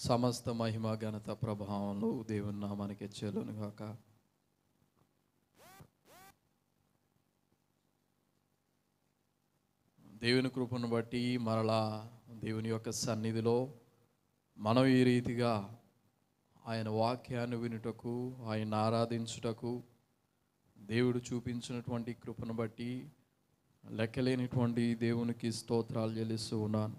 సమస్త మహిమ ఘనత ప్రభావంలో దేవుని నామానికి చెల్లును గాక. దేవుని కృపను బట్టి మరలా దేవుని యొక్క సన్నిధిలో మనం ఈ రీతిగా ఆయన వాక్యాన్ని వినుటకు, ఆయన ఆరాధించుటకు దేవుడు చూపించినటువంటి కృపను బట్టి లెక్కలేనిటువంటి దేవునికి స్తోత్రాలు చెల్లిస్తూ ఉన్నాను.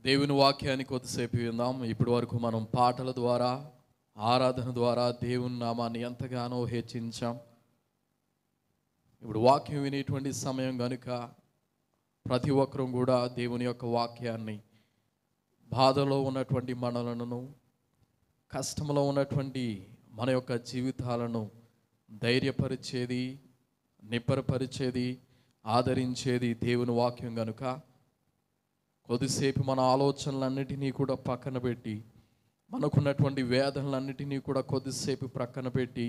దేవుని వాక్యాన్ని కొద్దిసేపు విందాం. ఇప్పటి వరకు మనం పాటల ద్వారా, ఆరాధన ద్వారా దేవుని నామాన్ని ఎంతగానో హెచ్చించాం. ఇప్పుడు వాక్యం వినేటువంటి సమయం కనుక ప్రతి ఒక్కరూ కూడా దేవుని యొక్క వాక్యాన్ని, బాధలో ఉన్నటువంటి మనలను, కష్టంలో ఉన్నటువంటి మన యొక్క జీవితాలను ధైర్యపరిచేది, నిబ్బరపరిచేది, ఆదరించేది దేవుని వాక్యం కనుక కొద్దిసేపు మన ఆలోచనలన్నిటినీ కూడా పక్కన పెట్టి, మనకున్నటువంటి వేదనలన్నిటినీ కూడా కొద్దిసేపు ప్రక్కన పెట్టి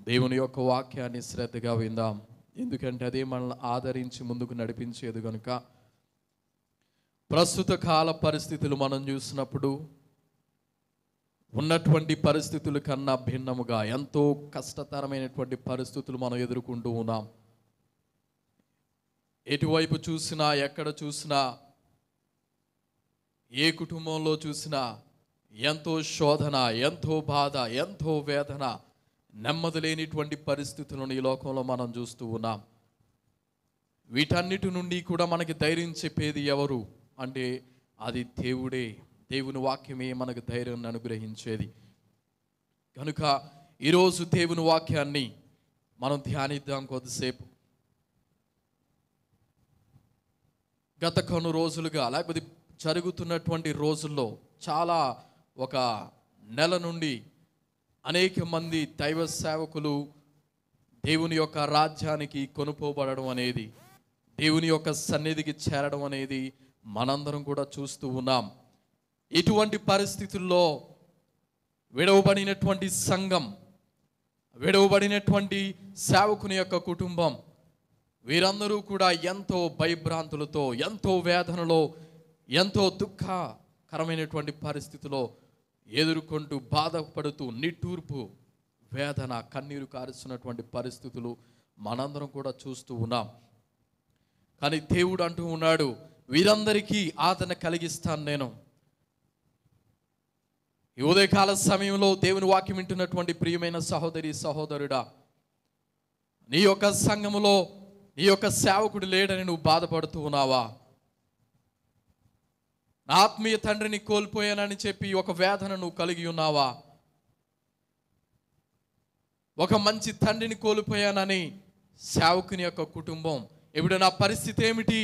దేవుని యొక్క వాక్యాన్ని శ్రద్ధగా విందాం. ఎందుకంటే అదే మనల్ని ఆదరించి ముందుకు నడిపించేది కనుక. ప్రస్తుత కాల పరిస్థితులు మనం చూసినప్పుడు ఉన్నటువంటి పరిస్థితుల కన్నా భిన్నముగా ఎంతో కష్టతరమైనటువంటి పరిస్థితులు మనం ఎదుర్కొంటూ ఉన్నాం. ఎటువైపు చూసినా, ఎక్కడ చూసినా, ఏ కుటుంబంలో చూసినా ఎంతో శోధన, ఎంతో బాధ, ఎంతో వేదన, నెమ్మది లేనిటువంటి పరిస్థితులను ఈ లోకంలో మనం చూస్తూ ఉన్నాం. వీటన్నిటి నుండి కూడా మనకి ధైర్యం చెప్పేది ఎవరు అంటే అది దేవుడే. దేవుని వాక్యమే మనకు ధైర్యాన్ని అనుగ్రహించేది కనుక ఈరోజు దేవుని వాక్యాన్ని మనం ధ్యానిద్దాం కొద్దిసేపు. గత కొన్ని రోజులుగా, లేకపోతే జరుగుతున్నటువంటి రోజుల్లో చాలా ఒక నెల నుండి అనేక మంది దైవ సేవకులు దేవుని యొక్క రాజ్యానికి కొనుపోబడడం అనేది, దేవుని యొక్క సన్నిధికి చేరడం అనేది మనందరం కూడా చూస్తూ ఉన్నాం. ఇటువంటి పరిస్థితుల్లో విడవబడినటువంటి సంఘం, విడవబడినటువంటి సేవకుని యొక్క కుటుంబం, వీరందరూ కూడా ఎంతో భయభ్రాంతులతో, ఎంతో వేదనలో, ఎంతో దుఃఖకరమైనటువంటి పరిస్థితిలో ఎదుర్కొంటూ, బాధపడుతూ, నిట్టూర్పు, వేదన, కన్నీరు కారుస్తున్నటువంటి పరిస్థితులు మనందరం కూడా చూస్తూ ఉన్నాం. కానీ దేవుడు అంటూ ఉన్నాడు, వీరందరికీ ఆదరణ కలిగిస్తాను నేను. ఈ ఉదయకాల సమయంలో దేవుని వాక్యం వింటున్నటువంటి ప్రియమైన సహోదరి, సహోదరుడా, నీ యొక్క సంఘములో నీ యొక్క సేవకుడు లేడని నువ్వు బాధపడుతూ ఉన్నావా? నా ఆత్మీయ తండ్రిని కోల్పోయానని చెప్పి ఒక వేదన నువ్వు కలిగి ఉన్నావా? ఒక మంచి తండ్రిని కోల్పోయానని సేవకుని యొక్క కుటుంబం, ఇప్పుడు నా పరిస్థితి ఏమిటి,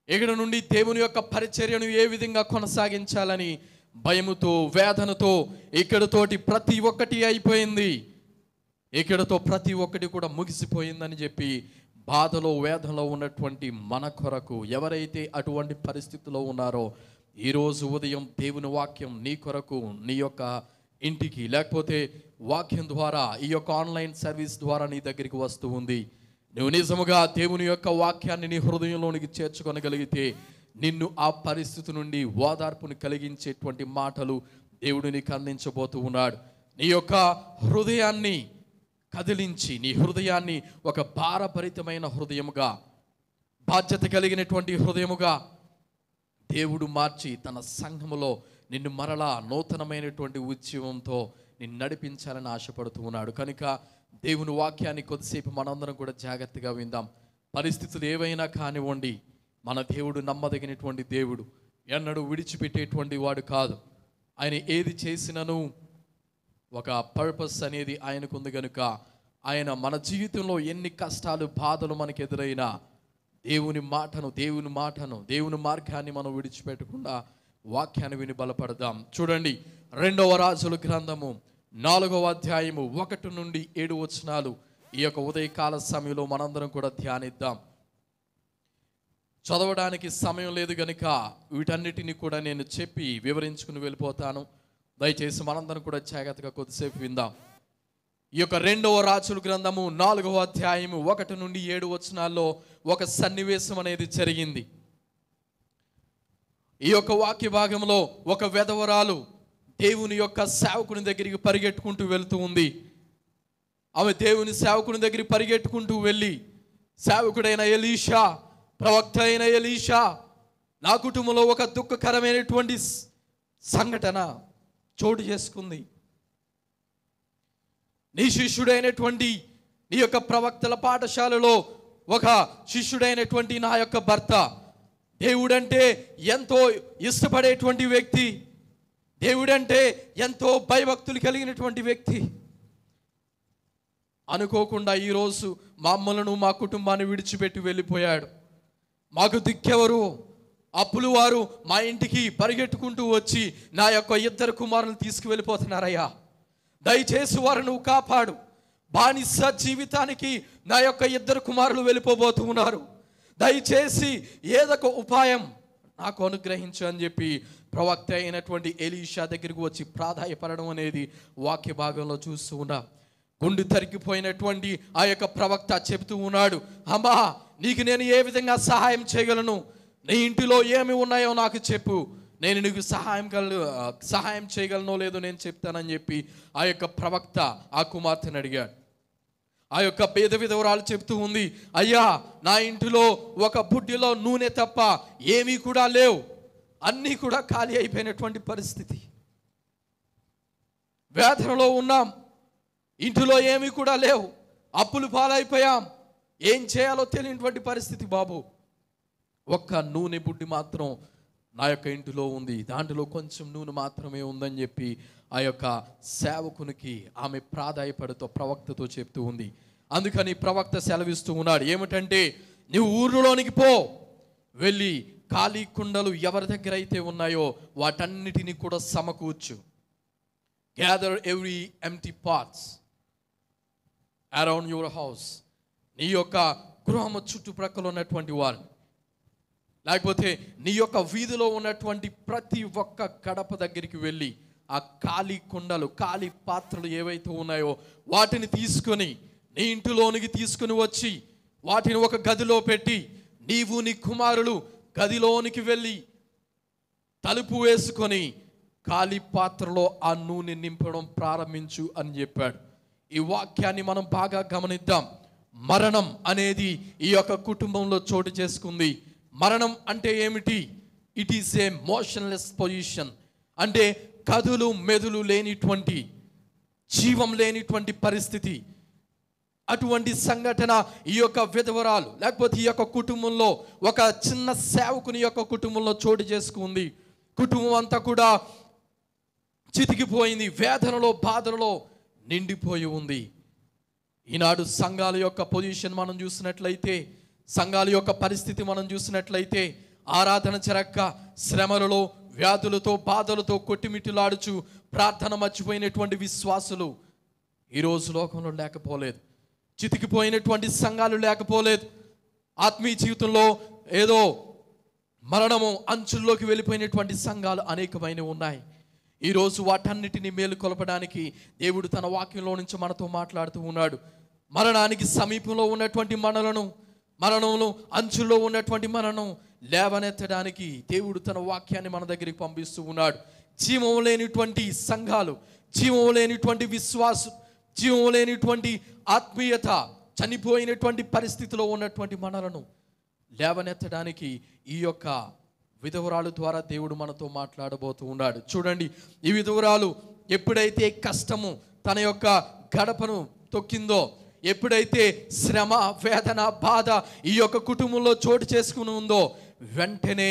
ఇక్కడ నుండి దేవుని యొక్క పరిచర్యను ఏ విధంగా కొనసాగించాలని భయముతో, వేదనతో, ఇక్కడతోటి ప్రతి ఒక్కటి అయిపోయింది, ఇక్కడతో ప్రతి ఒక్కటి కూడా ముగిసిపోయిందని చెప్పి బాధలో, వేదనలో ఉన్నటువంటి మన కొరకు ఎవరైతే అటువంటి పరిస్థితిలో ఉన్నారో, ఈరోజు ఉదయం దేవుని వాక్యం నీ కొరకు, నీ యొక్క ఇంటికి, లేకపోతే వాక్యం ద్వారా, ఈ యొక్క ఆన్లైన్ సర్వీస్ ద్వారా నీ దగ్గరికి వస్తూ ఉంది. నువ్వు నిజముగా దేవుని యొక్క వాక్యాన్ని నీ హృదయంలోనికి చేర్చుకొనగలిగితే నిన్ను ఆ పరిస్థితి నుండి ఓదార్పుని కలిగించేటువంటి మాటలు దేవుడు నీకు అందించబోతూ ఉన్నాడు. నీ యొక్క హృదయాన్ని కదిలించి, నీ హృదయాన్ని ఒక భారభరితమైన హృదయముగా, బాధ్యత కలిగినటువంటి హృదయముగా దేవుడు మార్చి తన సంఘములో నిన్ను మరలా నూతనమైనటువంటి ఉద్యమంతో నిన్ను నడిపించాలని ఆశపడుతూ ఉన్నాడు. కనుక దేవుని వాక్యాన్ని కొద్దిసేపు మనందరం కూడా జాగ్రత్తగా విందాం. పరిస్థితులు ఏవైనా కానివ్వండి, మన దేవుడు నమ్మదగినటువంటి దేవుడు, ఎన్నడూ విడిచిపెట్టేటువంటి వాడు కాదు. ఆయన ఏది చేసినను ఒక పర్పస్ అనేది ఆయనకు ఉంది కనుక ఆయన మన జీవితంలో ఎన్ని కష్టాలు, బాధలు మనకు ఎదురైనా దేవుని దేవుని మార్గాన్ని మనం విడిచిపెట్టకుండా వాక్యాన్ని విని బలపడదాం. చూడండి, 2వ రాజుల గ్రంథము 4వ అధ్యాయము 1 నుండి 7 వచనాలు ఈ యొక్క ఉదయకాల సమయంలో మనందరం కూడా ధ్యానిద్దాం. చదవడానికి సమయం లేదు కనుక వీటన్నిటిని కూడా నేను చెప్పి వివరించుకుని వెళ్ళిపోతాను. దయచేసి మనందరం కూడా జాగ్రత్తగా కొద్దిసేపు విందాం. ఈ యొక్క 2వ రాజుల గ్రంథము 4వ అధ్యాయము 1 నుండి 7 వచనాల్లో ఒక సన్నివేశం అనేది జరిగింది. ఈ యొక్క వాక్య భాగంలో ఒక విధవరాలు దేవుని యొక్క సేవకుని దగ్గరికి పరిగెట్టుకుంటూ వెళ్తూ ఉంది. ఆమె దేవుని సేవకుని దగ్గరికి పరిగెట్టుకుంటూ వెళ్ళి, సేవకుడైన ఎలీషా, ప్రవక్త అయిన ఎలీషా, నా కుటుంబంలో ఒక దుఃఖకరమైనటువంటి సంఘటన చోటు చేసుకుంది. నీ శిష్యుడైనటువంటి నీ యొక్క ప్రవక్తల పాఠశాలలో ఒక శిష్యుడైనటువంటి నా యొక్క భర్త, దేవుడంటే ఎంతో ఇష్టపడేటువంటి వ్యక్తి, దేవుడంటే ఎంతో భయభక్తులు కలిగినటువంటి వ్యక్తి, అనుకోకుండా ఈరోజు మమ్మలను మా కుటుంబాన్ని విడిచిపెట్టి వెళ్ళిపోయాడు. మాకు దిక్కెవరు? అప్పులు వారు మా ఇంటికి పరిగెట్టుకుంటూ వచ్చి నా యొక్క 2 కుమారులను తీసుకువెళ్ళిపోతున్నారయ్యా, దయచేసి వారు నువ్వు కాపాడు. బానిస జీవితానికి నా యొక్క 2 కుమారులు వెళ్ళిపోబోతూ ఉన్నారు, దయచేసి ఏదొక ఉపాయం నాకు అనుగ్రహించు అని చెప్పి ప్రవక్త అయినటువంటి ఎలీషా దగ్గరికి వచ్చి ప్రాధాయపడడం అనేది వాక్య భాగంలో చూస్తూ ఉన్నాం. గుండు తరిగిపోయినటువంటి ఆ యొక్క ప్రవక్త చెబుతూ ఉన్నాడు, అమ్మా నీకు నేను ఏ విధంగా సహాయం చేయగలను? నీ ఇంటిలో ఏమి ఉన్నాయో నాకు చెప్పు, నేను నీకు సహాయం చేయగలనో లేదో నేను చెప్తానని చెప్పి ఆ యొక్క ప్రవక్త ఆ కుమార్తెను అడిగాడు. ఆ యొక్క పేద విధవరాలు చెప్తూ ఉంది, అయ్యా నా ఇంటిలో ఒక బుడ్డిలో నూనె తప్ప ఏమీ కూడా లేవు, అన్నీ కూడా ఖాళీ అయిపోయినటువంటి పరిస్థితి, వేదనలో ఉన్నాం, ఇంటిలో ఏమీ కూడా లేవు, అప్పులు పాలైపోయాం, ఏం చేయాలో తెలియనటువంటి పరిస్థితి బాబు. ఒక్క నూనె బుడ్డి మాత్రం నా యొక్క ఇంటిలో ఉంది, దాంట్లో కొంచెం నూనె మాత్రమే ఉందని చెప్పి ఆ యొక్క సేవకునికి ఆమె ప్రాధాయపడుతూ ప్రవక్తతో చెప్తూ ఉంది. అందుకని ప్రవక్త సెలవిస్తూ ఉన్నాడు ఏమిటంటే, నువ్వు ఊర్లోనికి పో, వెళ్ళి ఖాళీ కుండలు ఎవరి దగ్గర అయితే ఉన్నాయో వాటన్నిటినీ కూడా సమకూర్చు. Gather every empty parts around your house. నీ యొక్క గృహము చుట్టుప్రక్కల ఉన్నటువంటి వారు, లేకపోతే నీ యొక్క వీధిలో ఉన్నటువంటి ప్రతి ఒక్క గడప దగ్గరికి వెళ్ళి ఆ ఖాళీ కుండలు, ఖాళీ పాత్రలు ఏవైతే ఉన్నాయో వాటిని తీసుకొని నీ ఇంటిలోనికి తీసుకుని వచ్చి వాటిని ఒక గదిలో పెట్టి, నీవు నీ కుమారులు గదిలోనికి వెళ్ళి తలుపు వేసుకొని ఖాళీ పాత్రలో ఆ నూనె నింపడం ప్రారంభించు అని చెప్పాడు. ఈ వాక్యాన్ని మనం బాగా గమనిద్దాం. మరణం అనేది ఈ యొక్క కుటుంబంలో చోటు చేసుకుంది. మరణం అంటే ఏమిటి? It is a motionless position, అంటే కదులు మెదులు లేనిటువంటి, జీవం లేనిటువంటి పరిస్థితి. అటువంటి సంఘటన ఈ యొక్క విధవరాలు లేకపోతే ఈ యొక్క కుటుంబంలో ఒక చిన్న సేవకుని యొక్క కుటుంబంలో చోటు చేసుకుంది. కుటుంబం అంతా కూడా చితికిపోయింది, వేదనలో బాధలలో నిండిపోయి ఉంది. ఈనాడు సంఘాల యొక్క పొజిషన్ మనం చూసినట్లయితే, సంఘాల యొక్క పరిస్థితి మనం చూసినట్లయితే, ఆరాధన జరక్క శ్రమలలో, వ్యాధులతో, బాధలతో కొట్టిమిట్టులాడుచు ప్రార్థన మర్చిపోయినటువంటి విశ్వాసులు ఈరోజు లోకంలో లేకపోలేదు. చితికిపోయినటువంటి సంఘాలు లేకపోలేదు. ఆత్మీయ జీవితంలో ఏదో మరణము అంచుల్లోకి వెళ్ళిపోయినటువంటి సంఘాలు అనేకమైనవి ఉన్నాయి. ఈరోజు వాటన్నిటిని మేలుకొల్పడానికి దేవుడు తన వాక్యంలో నుంచి మనతో మాట్లాడుతూ ఉన్నాడు. మరణానికి సమీపంలో ఉన్నటువంటి మరణంలో అంచుల్లో ఉన్నటువంటి మరణం లేవనెత్తడానికి దేవుడు తన వాక్యాన్ని మన దగ్గరికి పంపిస్తూ ఉన్నాడు. జీవం లేనిటువంటి సంఘాలు, జీవం లేనిటువంటి విశ్వాసం, జీవం లేనిటువంటి ఆత్మీయత, చనిపోయినటువంటి పరిస్థితిలో ఉన్నటువంటి మనలను లేవనెత్తడానికి ఈ యొక్క విధవరాలు ద్వారా దేవుడు మనతో మాట్లాడబోతూ ఉన్నాడు. చూడండి, ఈ విధవరాలు ఎప్పుడైతే కష్టము తన యొక్క గడపను తొక్కిందో, ఎప్పుడైతే శ్రమ, వేదన, బాధ ఈ యొక్క కుటుంబంలో చోటు చేసుకుని ఉందో, వెంటనే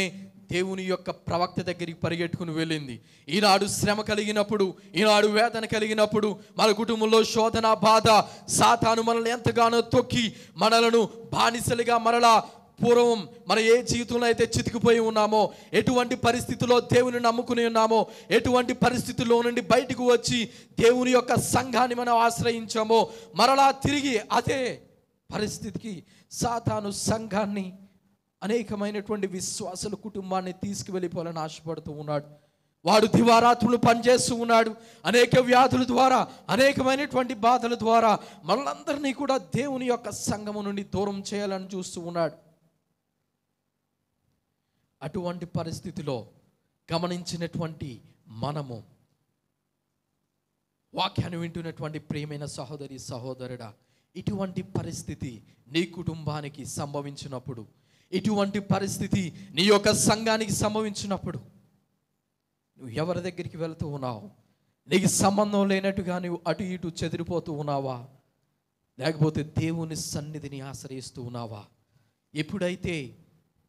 దేవుని యొక్క ప్రవక్త దగ్గరికి పరిగెట్టుకుని వెళ్ళింది. ఈనాడు శ్రమ కలిగినప్పుడు, ఈనాడు వేదన కలిగినప్పుడు, మన కుటుంబంలో శోధన, బాధ, సాతాను మనల్ని ఎంతగానో తొక్కి మనలను బానిసలుగా మరలా పూర్వం మన ఏ జీవితంలో అయితే చితికిపోయి ఉన్నామో, ఎటువంటి పరిస్థితుల్లో దేవుని నమ్ముకుని ఉన్నామో, ఎటువంటి పరిస్థితుల్లో నుండి బయటకు వచ్చి దేవుని యొక్క సంఘాన్ని మనం ఆశ్రయించామో, మరలా తిరిగి అదే పరిస్థితికి సాతాను సంఘాన్ని, అనేకమైనటువంటి విశ్వాసుల కుటుంబాన్ని తీసుకువెళ్ళిపోవాలని ఆశపడుతూ ఉన్నాడు. వాడు దివారాత్రులు పనిచేస్తూ ఉన్నాడు. అనేక వ్యాధుల ద్వారా, అనేకమైనటువంటి బాధల ద్వారా మనలందరినీ కూడా దేవుని యొక్క సంఘము నుండి దూరం చేయాలని చూస్తూ ఉన్నాడు. అటువంటి పరిస్థితిలో గమనించినటువంటి మనము, వాక్యాన్ని వింటున్నటువంటి ప్రియమైన సహోదరి సహోదరుడా, ఇటువంటి పరిస్థితి నీ కుటుంబానికి సంభవించినప్పుడు, ఇటువంటి పరిస్థితి నీ యొక్క సంఘానికి సంభవించినప్పుడు నువ్వు ఎవరి దగ్గరికి వెళుతూ ఉన్నావు? నీకు సంబంధం లేనట్టుగా నువ్వు అటు ఇటు చెదిరిపోతూ ఉన్నావా? లేకపోతే దేవుని సన్నిధిని ఆశ్రయిస్తూ ఉన్నావా? ఎప్పుడైతే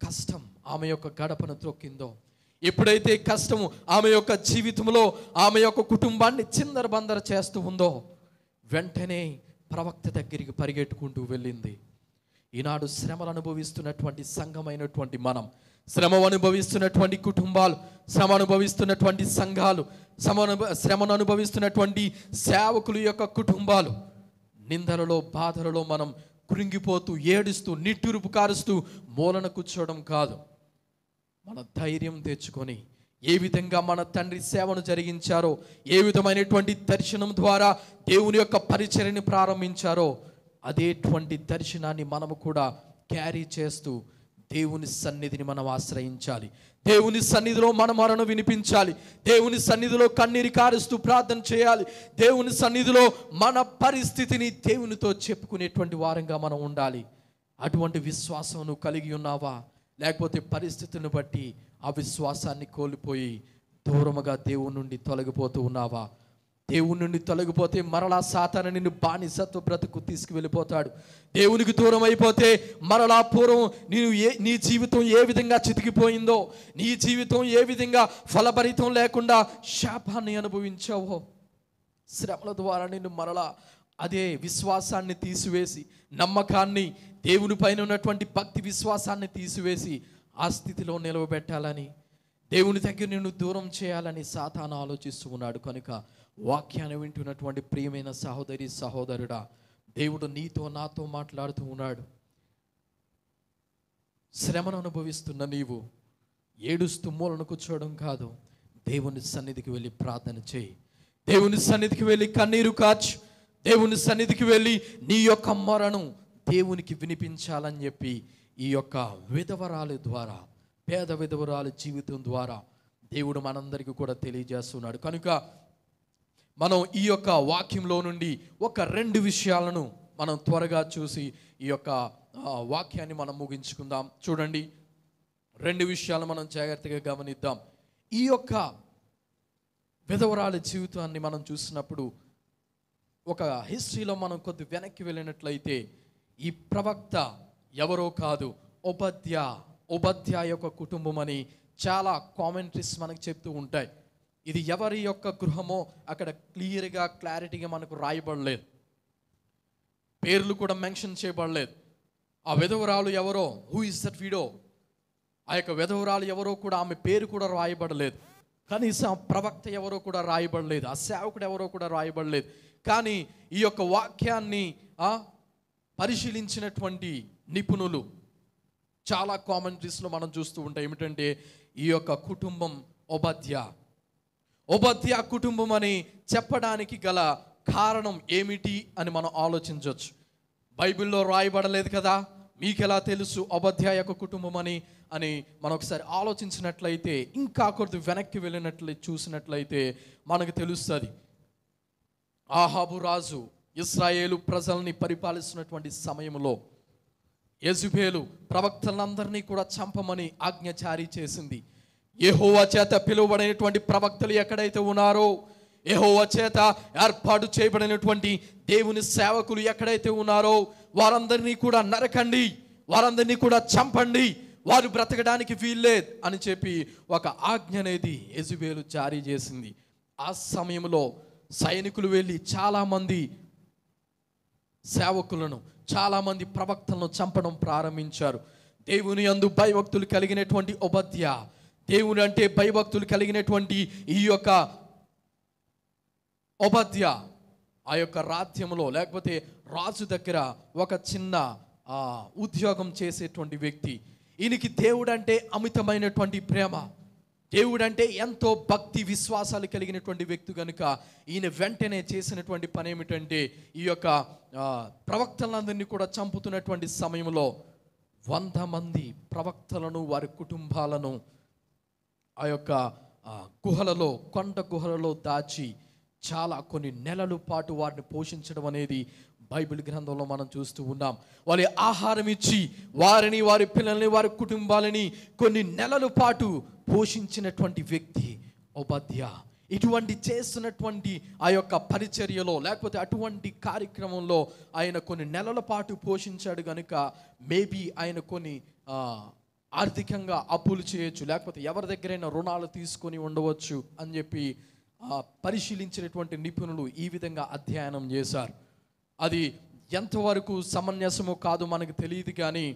కష్టం ఆమె యొక్క గడపను త్రొక్కిందో, ఎప్పుడైతే కష్టము ఆమె యొక్క జీవితంలో ఆమె యొక్క కుటుంబాన్ని చిందరబందర చేస్తూ ఉందో, వెంటనే ప్రవక్త దగ్గరికి పరిగెట్టుకుంటూ వెళ్ళింది. ఈనాడు శ్రమలు అనుభవిస్తున్నటువంటి సంఘమైనటువంటి మనం, శ్రమ అనుభవిస్తున్నటువంటి కుటుంబాలు, శ్రమ అనుభవిస్తున్నటువంటి సంఘాలు, శ్రమను అనుభవిస్తున్నటువంటి సేవకుల యొక్క కుటుంబాలు, నిందలలో బాధలలో మనం కృంగిపోతూ ఏడుస్తూ నిట్టూర్పు కారుస్తూ మూలన కూర్చోవడం కాదు. మన ధైర్యం తెచ్చుకొని ఏ విధంగా మన తండ్రి సేవను జరిగించారో, ఏ విధమైనటువంటి దర్శనం ద్వారా దేవుని యొక్క పరిచర్యని ప్రారంభించారో, అదేటువంటి దర్శనాన్ని మనము కూడా క్యారీ చేస్తూ దేవుని సన్నిధిని మనం ఆశ్రయించాలి. దేవుని సన్నిధిలో మన మొరను వినిపించాలి. దేవుని సన్నిధిలో కన్నీరు కారుస్తూ ప్రార్థన చేయాలి. దేవుని సన్నిధిలో మన పరిస్థితిని దేవునితో చెప్పుకునేటువంటి వారంగా మనం ఉండాలి. అటువంటి విశ్వాసం నువ్వు కలిగి ఉన్నావా? లేకపోతే పరిస్థితులను బట్టి ఆ విశ్వాసాన్ని కోల్పోయి దూరముగా దేవుని నుండి తొలగిపోతూ ఉన్నావా? దేవుని నుండి తొలగిపోతే మరలా సాతాను నిన్ను బానిసత్వ బ్రతుకు తీసుకువెళ్ళిపోతాడు. దేవునికి దూరం అయిపోతే మరలా పూర్వం నీ జీవితం ఏ విధంగా చితికిపోయిందో, నీ జీవితం ఏ విధంగా ఫలభరితం లేకుండా శాపాన్ని అనుభవించావో, శ్రమల ద్వారా నిన్ను మరలా అదే విశ్వాసాన్ని తీసివేసి, నమ్మకాన్ని, దేవుని పైన ఉన్నటువంటి భక్తి విశ్వాసాన్ని తీసివేసి ఆ స్థితిలో నిలవబెట్టాలని, దేవుని దగ్గర నిన్ను దూరం చేయాలని సాతాను ఆలోచిస్తూ ఉన్నాడు. కనుక వాక్యాన్ని వింటున్నటువంటి ప్రియమైన సహోదరి సహోదరుడా, దేవుడు నీతో నాతో మాట్లాడుతూ ఉన్నాడు. శ్రమను అనుభవిస్తున్న నీవు ఏడుస్తూ మూలను కూర్చోవడం కాదు, దేవుని సన్నిధికి వెళ్ళి ప్రార్థన చేయి. దేవుని సన్నిధికి వెళ్ళి కన్నీరు కార్చు. దేవుని సన్నిధికి వెళ్ళి నీ యొక్క మొరను దేవునికి వినిపించాలని చెప్పి ఈ యొక్క విధవరాలు ద్వారా, పేద విధవరాలు జీవితం ద్వారా దేవుడు మనందరికీ కూడా తెలియజేస్తున్నాడు. కనుక మనం ఈ యొక్క వాక్యంలో నుండి ఒక 2 విషయాలను మనం త్వరగా చూసి ఈ యొక్క వాక్యాన్ని మనం ముగించుకుందాం. చూడండి, 2 విషయాలు మనం జాగ్రత్తగా గమనిద్దాం. ఈ యొక్క విధవరాలి జీవితాన్ని మనం చూసినప్పుడు ఒక హిస్టరీలో మనం కొద్ది వెనక్కి వెళ్ళినట్లయితే, ఈ ప్రవక్త ఎవరో కాదు, ఓబద్యా యొక్క కుటుంబం అని చాలా కామెంటరీస్ మనకు చెప్తూ ఉంటాయి. ఇది ఎవరి యొక్క గృహమో అక్కడ క్లియర్గా క్లారిటీగా మనకు రాయబడలేదు, పేర్లు కూడా మెన్షన్ చేయబడలేదు. ఆ విధవరాలు ఎవరో, హూ ఇస్ దట్ విడో, ఆ యొక్క విధవరాలు ఎవరో కూడా ఆమె పేరు కూడా రాయబడలేదు. కనీసం ఆ ప్రవక్త ఎవరో కూడా రాయబడలేదు, ఆ సేవకుడు ఎవరో కూడా రాయబడలేదు. కానీ ఈ యొక్క వాక్యాన్ని పరిశీలించినటువంటి నిపుణులు చాలా కామెంటరీస్లో మనం చూస్తూ ఉంటాం. ఏమిటంటే, ఈ యొక్క కుటుంబం ఓబద్యా కుటుంబం అని చెప్పడానికి గల కారణం ఏమిటి అని మనం ఆలోచించవచ్చు. బైబిల్లో రాయబడలేదు కదా, మీకెలా తెలుసు ఓబద్యా యొక్క కుటుంబం అని మనం ఒకసారి ఆలోచించినట్లయితే, ఇంకా కొద్ది వెనక్కి చూసినట్లయితే మనకు తెలుస్తుంది. ఆహాబు రాజు ఇశ్రాయేలు ప్రజల్ని పరిపాలిస్తున్నటువంటి సమయంలో యెజబెలు ప్రవక్తలందరినీ కూడా చంపమని ఆజ్ఞ జారీ చేసింది. యెహోవా చేత పిలువబడినటువంటి ప్రవక్తలు ఎక్కడైతే ఉన్నారో, యెహోవా చేత ఏర్పాటు చేయబడినటువంటి దేవుని సేవకులు ఎక్కడైతే ఉన్నారో, వారందరినీ కూడా నరకండి, వారందరినీ కూడా చంపండి, వారు బ్రతకడానికి వీల్లేదు అని చెప్పి ఒక ఆజ్ఞ అనేది యెజబెలు జారీ చేసింది. ఆ సమయంలో సైనికులు వెళ్ళి చాలామంది సేవకులను, చాలామంది ప్రవక్తలను చంపడం ప్రారంభించారు. దేవుని యందు భయభక్తులు కలిగినటువంటి ఓబద్యా, దేవుని అంటే భయభక్తులు కలిగినటువంటి ఈ యొక్క ఓబద్యా ఆ యొక్క రాజ్యంలో, లేకపోతే రాజు దగ్గర ఒక చిన్న ఉద్యోగం చేసేటువంటి వ్యక్తి. ఈయనకి దేవుడు అంటే అమితమైనటువంటి ప్రేమ, దేవుడంటే ఎంతో భక్తి విశ్వాసాలు కలిగినటువంటి వ్యక్తి కనుక ఈయన వెంటనే చేసినటువంటి పని ఏమిటంటే, ఈ యొక్క ప్రవక్తలందరినీ కూడా చంపుతున్నటువంటి సమయంలో 100 మంది ప్రవక్తలను వారి కుటుంబాలను ఆ యొక్క గుహలలో, కొండ గుహలలో దాచి చాలా కొన్ని నెలల పాటు వారిని పోషించడం అనేది బైబిల్ గ్రంథంలో మనం చూస్తూ ఉన్నాం. వారి ఆహారం ఇచ్చి వారిని, వారి పిల్లల్ని, వారి కుటుంబాలని కొన్ని నెలల పాటు పోషించినటువంటి వ్యక్తి ఓబద్యా. ఇటువంటి చేస్తున్నటువంటి ఆ యొక్క పరిచర్యలో, లేకపోతే అటువంటి కార్యక్రమంలో ఆయన కొన్ని నెలల పాటు పోషించాడు కనుక మేబీ ఆయన కొన్ని ఆర్థికంగా అప్పులు చేయొచ్చు, లేకపోతే ఎవరి దగ్గరైనా రుణాలు తీసుకొని ఉండవచ్చు అని చెప్పి పరిశీలించినటువంటి నిపుణులు ఈ విధంగా అధ్యయనం చేశారు. అది ఎంతవరకు సమంజసమో కాదు మనకు తెలియదు, కానీ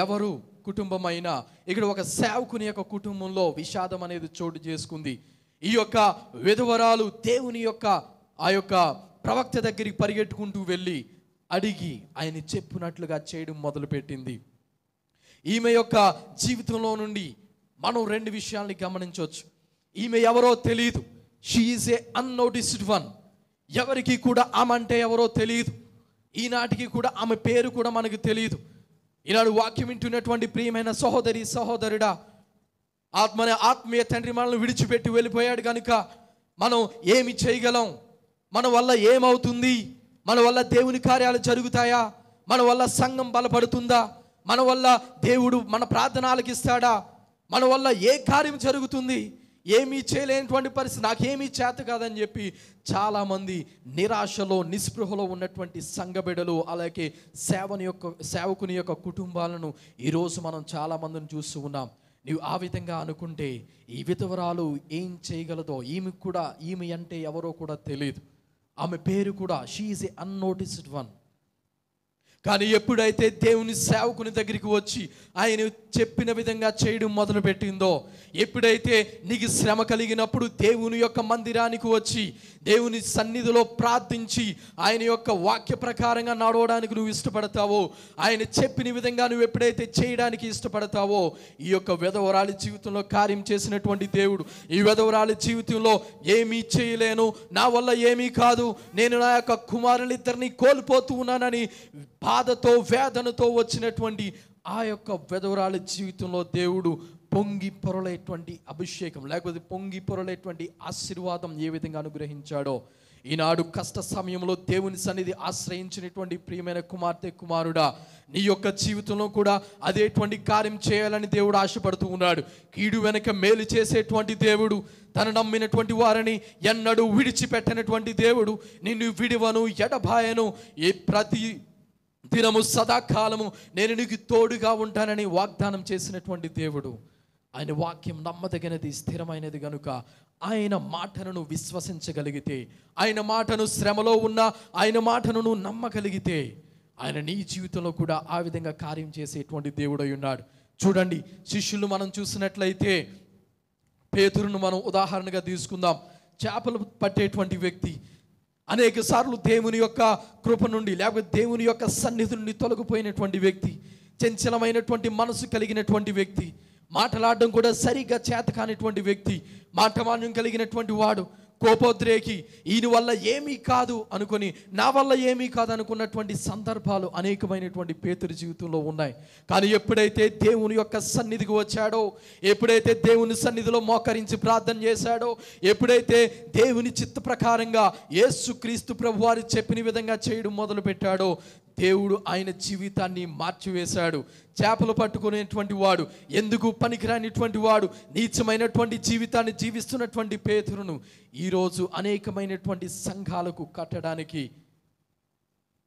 ఎవరు కుటుంబమైనా ఇక్కడ ఒక సేవకుని యొక్క కుటుంబంలో విషాదం అనేది చోటు చేసుకుంది. ఈ యొక్క విధవరాలు దేవుని యొక్క ఆ యొక్క ప్రవక్త దగ్గరికి పరిగెట్టుకుంటూ వెళ్ళి అడిగి ఆయన చెప్పినట్లుగా చేయడం మొదలుపెట్టింది. ఈమె యొక్క జీవితంలో నుండి మనం 2 విషయాల్ని గమనించవచ్చు. ఈమె ఎవరో తెలియదు. She is a unnoticed one. ఎవరికి కూడా ఆమె అంటే ఎవరో తెలియదు. ఈనాటికి కూడా ఆమె పేరు కూడా మనకు తెలియదు. ఈనాడు వాక్యం వింటున్నటువంటి ప్రియమైన సహోదరి, సహోదరుడా, ఆత్మీయ తండ్రి మనల్ని విడిచిపెట్టి వెళ్ళిపోయాడు కనుక మనం ఏమి చేయగలం? మన వల్ల ఏమవుతుంది? మన వల్ల దేవుని కార్యాలు జరుగుతాయా? మన వల్ల సంఘం బలపడుతుందా? మన వల్ల దేవుడు మన ప్రార్థన ఆలకిస్తాడా? మన వల్ల ఏ కార్యం జరుగుతుంది? ఏమీ చేయలేనటువంటి పరిస్థితి, నాకేమీ చేత కాదని చెప్పి చాలామంది నిరాశలో, నిస్పృహలో ఉన్నటువంటి సంఘ బిడ్డలు, అలాగే సేవకుని యొక్క కుటుంబాలను ఈరోజు మనం చాలామందిని చూస్తూ ఉన్నాం. నీవు ఆ విధంగా అనుకుంటే ఈ విధవరాలు ఏం చేయగలదో, ఈమె అంటే ఎవరో కూడా తెలియదు. ఆమె పేరు కూడా she is a unnoticed one. కానీ ఎప్పుడైతే దేవుని సేవకుని దగ్గరికి వచ్చి ఆయన చెప్పిన విధంగా చేయడం మొదలుపెట్టిందో, ఎప్పుడైతే నీకు శ్రమ కలిగినప్పుడు దేవుని యొక్క మందిరానికి వచ్చి దేవుని సన్నిధిలో ప్రార్థించి ఆయన యొక్క వాక్య ప్రకారంగా నడవడానికి నువ్వు ఇష్టపడతావో, ఆయన చెప్పిన విధంగా నువ్వు ఎప్పుడైతే చేయడానికి ఇష్టపడతావో, ఈ యొక్క విధవరాలి జీవితంలో కార్యం చేసినటువంటి దేవుడు ఈ విధవరాలి జీవితంలో ఏమీ చేయలేను, నా వల్ల ఏమీ కాదు, నేను నా యొక్క కుమారులిద్దరిని కోల్పోతూ ఉన్నానని బాధతో, వేదనతో వచ్చినటువంటి ఆ యొక్క విధవరాలి జీవితంలో దేవుడు పొంగి పొరలేటువంటి అభిషేకం, లేకపోతే పొంగి పొరలేటువంటి ఆశీర్వాదం ఏ విధంగా అనుగ్రహించాడో, ఈనాడు కష్ట సమయంలో దేవుని సన్నిధి ఆశ్రయించినటువంటి ప్రియమైన కుమార్తె, కుమారుడా, నీ యొక్క జీవితంలో కూడా అదేటువంటి కార్యం చేయాలని దేవుడు ఆశపడుతూ ఉన్నాడు. కీడు వెనక మేలు చేసేటువంటి దేవుడు, తను నమ్మినటువంటి వారిని ఎన్నడూ విడిచిపెట్టనటువంటి దేవుడు, నిన్ను విడివను, ఎడబాయను, ప్రతి దినము సదాకాలము నేను నీకు తోడుగా ఉంటానని వాగ్దానం చేసినటువంటి దేవుడు. ఆయన వాక్యం నమ్మదగినది, స్థిరమైనది కనుక ఆయన మాటను విశ్వసించగలిగితే, ఆయన మాటను శ్రమలో ఉన్న ఆయన మాటను నువ్వు నమ్మగలిగితే, ఆయన నీ జీవితంలో కూడా ఆ విధంగా కార్యం చేసేటువంటి దేవుడై ఉన్నాడు. చూడండి, శిష్యులు మనం చూసినట్లయితే పేతురును మనం ఉదాహరణగా తీసుకుందాం. చేపలు పట్టేటువంటి వ్యక్తి, అనేక సార్లు దేవుని యొక్క కృప నుండి, లేకపోతే దేవుని యొక్క సన్నిధి నుండి తొలగిపోయినటువంటి వ్యక్తి, చంచలమైనటువంటి మనసు కలిగినటువంటి వ్యక్తి, మాట్లాడడం కూడా సరిగ్గా చేత కానిటువంటి వ్యక్తి, మాటమాన్యం కలిగినటువంటి వాడు, కోపోద్రేకి, ఈయన వల్ల ఏమీ కాదు అనుకొని, నా వల్ల ఏమీ కాదు అనుకున్నటువంటి సందర్భాలు అనేకమైనటువంటి పేతురు జీవితంలో ఉన్నాయి. కానీ ఎప్పుడైతే దేవుని యొక్క సన్నిధికి వచ్చాడో, ఎప్పుడైతే దేవుని సన్నిధిలో మోకరించి ప్రార్థన చేశాడో, ఎప్పుడైతే దేవుని చిత్త ప్రకారంగా యేసుక్రీస్తు ప్రభువారు చెప్పిన విధంగా చేయడం మొదలు పెట్టాడో, దేవుడు ఆయన జీవితాన్ని మార్చివేశాడు. చేపలు పట్టుకునేటువంటి వాడు, ఎందుకు పనికిరానిటువంటి వాడు, నీచమైనటువంటి జీవితాన్ని జీవిస్తున్నటువంటి పేతురును ఈరోజు అనేకమైనటువంటి సంఘాలకు కట్టడానికి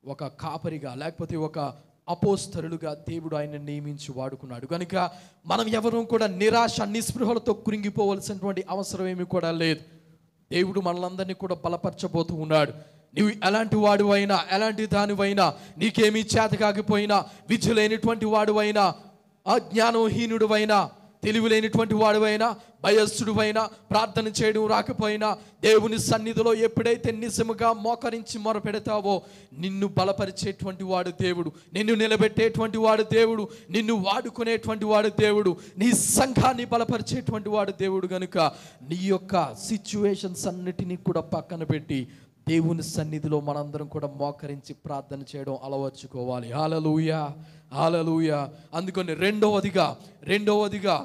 ఒక కాపరిగా, లేకపోతే ఒక అపోస్తలుగా దేవుడు ఆయన నియమించి వాడుకున్నాడు. కనుక మనం ఎవరూ కూడా నిరాశ, నిస్పృహలతో కృంగిపోవలసినటువంటి అవసరం ఏమీ కూడా లేదు. దేవుడు మనలందరినీ కూడా బలపరచబోతూ ఉన్నాడు. నీవు ఎలాంటి వాడువైనా, ఎలాంటి దానివైనా, నీకేమీ చేత కాకపోయినా, విద్య లేనిటువంటి వాడువైనా, అజ్ఞానహీనుడువైనా, తెలివి లేనిటువంటి వాడువైనా, భయస్థుడువైనా, ప్రార్థన చేయడం రాకపోయినా, దేవుని సన్నిధిలో ఎప్పుడైతే నిజముగా మోకరించి మొరపెడతావో, నిన్ను బలపరిచేటువంటి వాడు దేవుడు, నిన్ను నిలబెట్టేటువంటి వాడు దేవుడు, నిన్ను వాడుకునేటువంటి వాడు దేవుడు, నీ సంఘాన్ని బలపరిచేటువంటి వాడు దేవుడు. కనుక నీ యొక్క సిచ్యువేషన్స్ అన్నిటినీ కూడా పక్కన పెట్టి దేవుని సన్నిధిలో మనందరం కూడా మోకరించి ప్రార్థన చేయడం అలవర్చుకోవాలి. హల్లెలూయా, హల్లెలూయా. అందుకని రెండవదిగా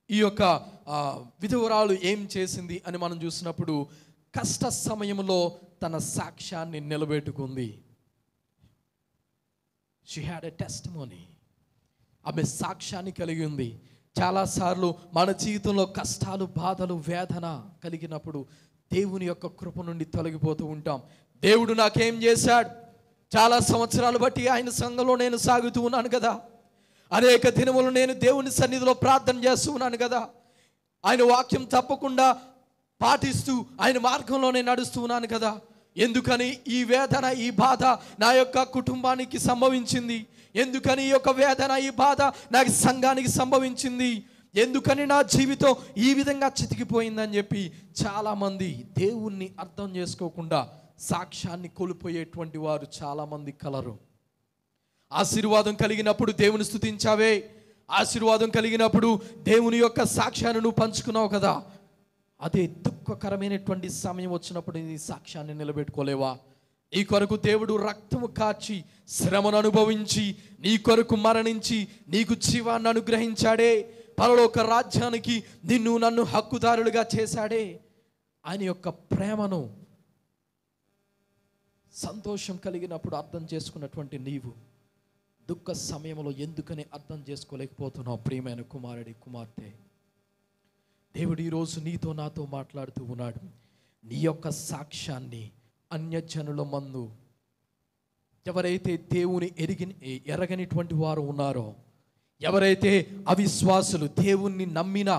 ఈ యొక్క విధవరాలు ఏం చేసింది అని మనం చూసినప్పుడు, కష్ట సమయంలో తన సాక్ష్యాన్ని నిలబెట్టుకుంది. She had a testimony. ఆమె సాక్ష్యాన్ని కలిగి ఉంది. చాలాసార్లు మన జీవితంలో కష్టాలు, బాధలు, వేదన కలిగినప్పుడు దేవుని యొక్క కృప నుండి తొలగిపోతూ ఉంటాం. దేవుడు నాకేం చేశాడు? చాలా సంవత్సరాలు బట్టి ఆయన సంఘంలో నేను సాగుతూ ఉన్నాను కదా, అనేక దినములు నేను దేవుని సన్నిధిలో ప్రార్థన చేస్తూ ఉన్నాను కదా, ఆయన వాక్యం తప్పకుండా పాటిస్తూ ఆయన మార్గంలో నేను నడుస్తూ ఉన్నాను కదా, ఎందుకని ఈ వేదన, ఈ బాధ నా యొక్క కుటుంబానికి సంభవించింది? ఎందుకని ఈ యొక్క వేదన, ఈ బాధ నాకు సంఘానికి సంభవించింది? ఎందుకని నా జీవితం ఈ విధంగా చితికిపోయిందని చెప్పి చాలామంది దేవుణ్ణి అర్థం చేసుకోకుండా సాక్ష్యాన్ని కోల్పోయేటువంటి వారు చాలామంది కలరు. ఆశీర్వాదం కలిగినప్పుడు దేవుని స్తుతించావే, ఆశీర్వాదం కలిగినప్పుడు దేవుని యొక్క సాక్ష్యాన్ని నువ్వు పంచుకున్నావు కదా, అదే దుఃఖకరమైనటువంటి సమయం వచ్చినప్పుడు నీ సాక్ష్యాన్ని నిలబెట్టుకోలేవా? నీ కొరకు దేవుడు రక్తము కార్చి శ్రమను అనుభవించి నీ కొరకు మరణించి నీకు జీవాన్ని అనుగ్రహించాడే, పరలోక రాజ్యానికి నిన్ను నన్ను హక్కుదారులుగా చేశాడే. ఆయన యొక్క ప్రేమను, సంతోషం కలిగినప్పుడు అర్థం చేసుకున్నటువంటి నీవు దుఃఖ సమయంలో ఎందుకని అర్థం చేసుకోలేకపోతున్నావు? ప్రియమైన కుమారుడి, కుమార్తె, దేవుడు ఈరోజు నీతో నాతో మాట్లాడుతూ ఉన్నాడు. నీ యొక్క సాక్ష్యాన్ని అన్యజనుల మందు, ఎవరైతే దేవుని ఎరగనిటువంటి వారు ఉన్నారో, ఎవరైతే అవిశ్వాసులు, దేవుణ్ణి నమ్మిన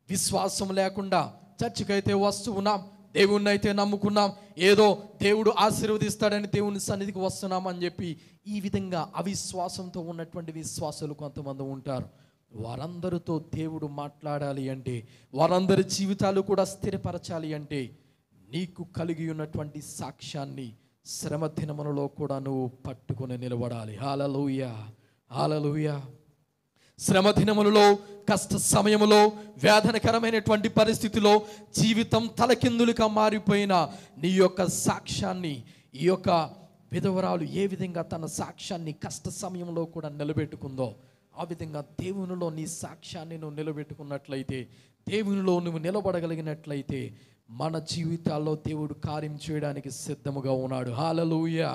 విశ్వాసం లేకుండా చర్చికైతే వస్తూ ఉన్నాం, దేవుణ్ణి అయితే నమ్ముకున్నాం, ఏదో దేవుడు ఆశీర్వదిస్తాడని దేవుని సన్నిధికి వస్తున్నాం అని చెప్పి ఈ విధంగా అవిశ్వాసంతో ఉన్నటువంటి విశ్వాసులు కొంతమంది ఉంటారు. వారందరితో దేవుడు మాట్లాడాలి అంటే, వారందరి జీవితాలు కూడా స్థిరపరచాలి అంటే, నీకు కలిగి ఉన్నటువంటి సాక్ష్యాన్ని శ్రమ దినములలో కూడా నువ్వు పట్టుకొని నిలబడాలి. హల్లెలూయా, హల్లెలూయా. శ్రమ దినములలో, కష్ట సమయములో, వేదనకరమైనటువంటి పరిస్థితిలో, జీవితం తలకిందులుగా మారిపోయిన నీ యొక్క సాక్ష్యాన్ని, ఈ యొక్క విధవరాలు ఏ విధంగా తన సాక్ష్యాన్ని కష్ట సమయంలో కూడా నిలబెట్టుకుందో, ఆ విధంగా దేవునిలో నీ సాక్ష్యాన్ని నువ్వు నిలబెట్టుకున్నట్లయితే, దేవునిలో నువ్వు నిలబడగలిగినట్లయితే మన జీవితాల్లో దేవుడు కార్యం చేయడానికి సిద్ధముగా ఉన్నాడు. హల్లెలూయా,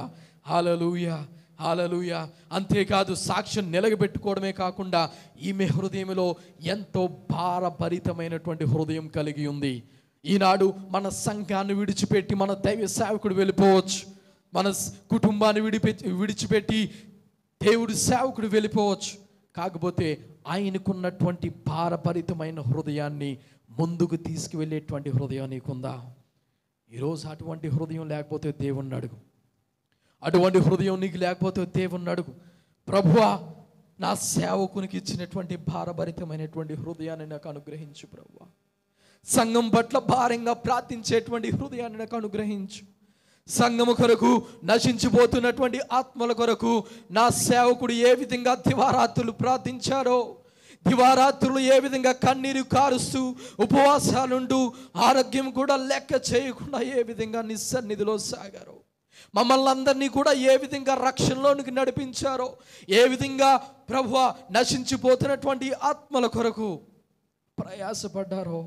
హల్లెలూయా, హల్లెలూయా. అంతేకాదు, సాక్ష్యం నిలబెట్టుకోవడమే కాకుండా ఈమె హృదయంలో ఎంతో భారభరితమైనటువంటి హృదయం కలిగి ఉంది. ఈనాడు మన సంఘాన్ని విడిచిపెట్టి మన దైవ సేవకుడు వెళ్ళిపోవచ్చు, మన కుటుంబాన్ని విడిచిపెట్టి దేవుడి సేవకుడు వెళ్ళిపోవచ్చు. కాకపోతే ఆయనకున్నటువంటి భారభరితమైన హృదయాన్ని ముందుకు తీసుకువెళ్ళేటువంటి హృదయం నీకుందా? ఈరోజు అటువంటి హృదయం లేకపోతే దేవుణ్ణి అడుగు. అటువంటి హృదయం నీకు లేకపోతే దేవుణ్ణి అడుగు. ప్రభువా, నా సేవకునికి ఇచ్చినటువంటి భారభరితమైనటువంటి హృదయాన్ని నాకు అనుగ్రహించు ప్రభువా. సంఘం పట్ల భారంగా ప్రార్థించేటువంటి హృదయాన్ని నాకు అనుగ్రహించు. సంఘము కొరకు, నశించిపోతున్నటువంటి ఆత్మల కొరకు నా సేవకుడు ఏ విధంగా దివారాత్రులు ప్రార్థించారో, దివారాత్రులు ఏ విధంగా కన్నీరు కారుస్తూ ఉపవాసాలుంటూ ఆరోగ్యం కూడా లెక్క చేయకుండా ఏ విధంగా నీ సన్నిధిలో సాగారో, మమ్మల్ని అందరినీ కూడా ఏ విధంగా రక్షణలోనికి నడిపించారో, ఏ విధంగా ప్రభువా నశించిపోతున్నటువంటి ఆత్మల కొరకు ప్రయాసపడ్డారో,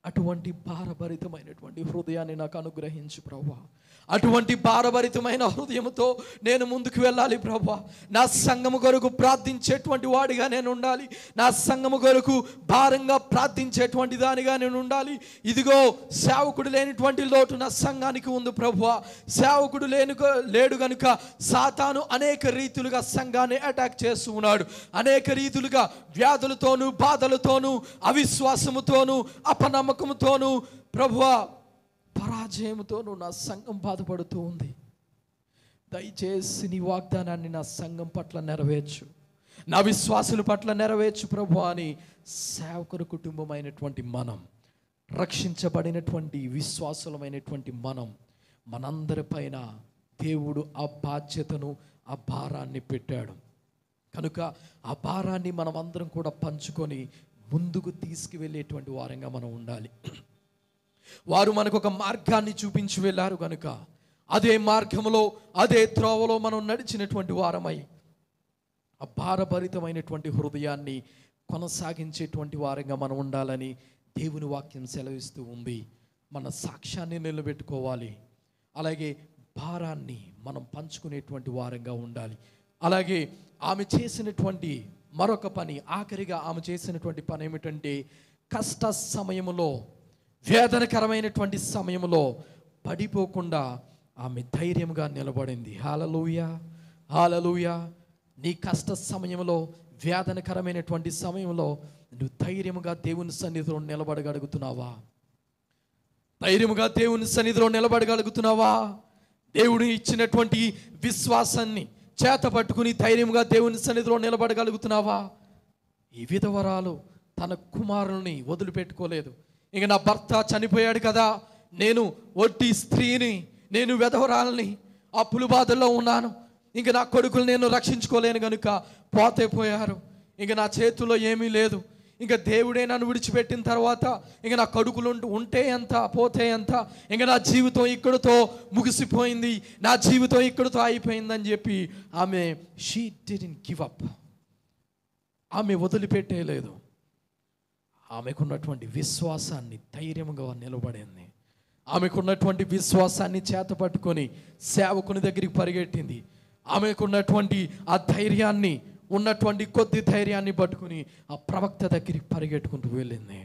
అటువంటి భారభరితమైనటువంటి హృదయాన్ని నాకు అనుగ్రహించు ప్రభువా. అటువంటి భారభరితమైన హృదయంతో నేను ముందుకు వెళ్ళాలి ప్రభువా. నా సంఘము కొరకు ప్రార్థించేటువంటి వాడిగా నేను ఉండాలి. నా సంఘము కొరకు భారంగా ప్రార్థించేటువంటి దానిగా నేను ఉండాలి. ఇదిగో, సేవకుడు లేనిటువంటి లోటు నా సంఘానికి ఉంది ప్రభువా. సేవకుడు లేడు కనుక సాతాను అనేక రీతులుగా సంఘాన్ని అటాక్ చేస్తూ ఉన్నాడు. అనేక రీతులుగా వ్యాధులతోనూ, బాధలతోనూ, అవిశ్వాసముతోనూ, అపనమ్మకంతోనూ ప్రభువా పరాజయంతోనూ నా సంఘం బాధపడుతూ ఉంది. దయచేసి నీ వాగ్దానాన్ని నా సంఘం పట్ల నెరవేర్చు, నా విశ్వాసుల పట్ల నెరవేర్చు ప్రభువా అని సేవకుని కుటుంబమైనటువంటి మనం, రక్షించబడినటువంటి విశ్వాసులమైనటువంటి మనం, మనందరిపైన దేవుడు ఆ బాధ్యతను, ఆ భారాన్ని పెట్టాడు కనుక ఆ భారాన్ని మనం అందరం కూడా పంచుకొని ముందుకు తీసుకువెళ్ళేటువంటి వారంగా మనం ఉండాలి. వారు మనకు ఒక మార్గాన్ని చూపించి వెళ్ళారు కనుక అదే మార్గంలో అదే త్రోవలో మనం నడిచినటువంటి వారమై ఆ భారభరితమైనటువంటి హృదయాన్ని కొనసాగించేటువంటి వారంగా మనం ఉండాలని దేవుని వాక్యం సెలవిస్తూ ఉంది. మన సాక్ష్యాన్ని నిలబెట్టుకోవాలి, అలాగే భారాన్ని మనం పంచుకునేటువంటి వారంగా ఉండాలి. అలాగే ఆమె చేసినటువంటి మరొక పని, ఆఖరిగా ఆమె చేసినటువంటి పని ఏమిటంటే, కష్ట సమయంలో, వేదనకరమైనటువంటి సమయంలో పడిపోకుండా ఆమె ధైర్యంగా నిలబడింది. హల్లెలూయా, హల్లెలూయా. నీ కష్ట సమయంలో, వేదనకరమైనటువంటి సమయంలో నువ్వు ధైర్యముగా దేవుని సన్నిధిలో నిలబడగలుగుతున్నావా? ధైర్యముగా దేవుని సన్నిధిలో నిలబడగలుగుతున్నావా? దేవుడు ఇచ్చినటువంటి విశ్వాసాన్ని చేత పట్టుకుని ధైర్యంగా దేవుని సన్నిధిలో నిలబడగలుగుతున్నావా? ఈ విధవరాలు తన కుమారుని వదిలిపెట్టుకోలేదు. ఇంక నా భర్త చనిపోయాడు కదా, నేను ఒట్టి స్త్రీని, నేను విధవరాలని, అప్పుల బాధల్లో ఉన్నాను, ఇంక నా కొడుకులు నేను రక్షించుకోలేను కనుక పోతే పోయారు, ఇంక నా చేతుల్లో ఏమీ లేదు, ఇంకా దేవుడే నన్ను విడిచిపెట్టిన తర్వాత ఇంక నా కొడుకులు ఉంటే ఎంత, పోతే ఎంత, ఇంక నా జీవితం ఇక్కడితో ముగిసిపోయింది, నా జీవితం ఇక్కడితో అయిపోయిందని చెప్పి ఆమె షీ డిడ్ంట్ గివ్ అప్. ఆమె వదిలిపెట్టేయలేదు. ఆమెకున్నటువంటి విశ్వాసాన్ని ధైర్యంగా నిలబడింది. ఆమెకున్నటువంటి విశ్వాసాన్ని చేత పట్టుకొని సేవకుని దగ్గరికి పరిగెట్టింది. ఆమెకున్నటువంటి ఆ ధైర్యాన్ని, ఉన్నటువంటి కొద్ది ధైర్యాన్ని పట్టుకుని ఆ ప్రవక్త దగ్గరికి పరిగెట్టుకుంటూ వెళ్ళింది.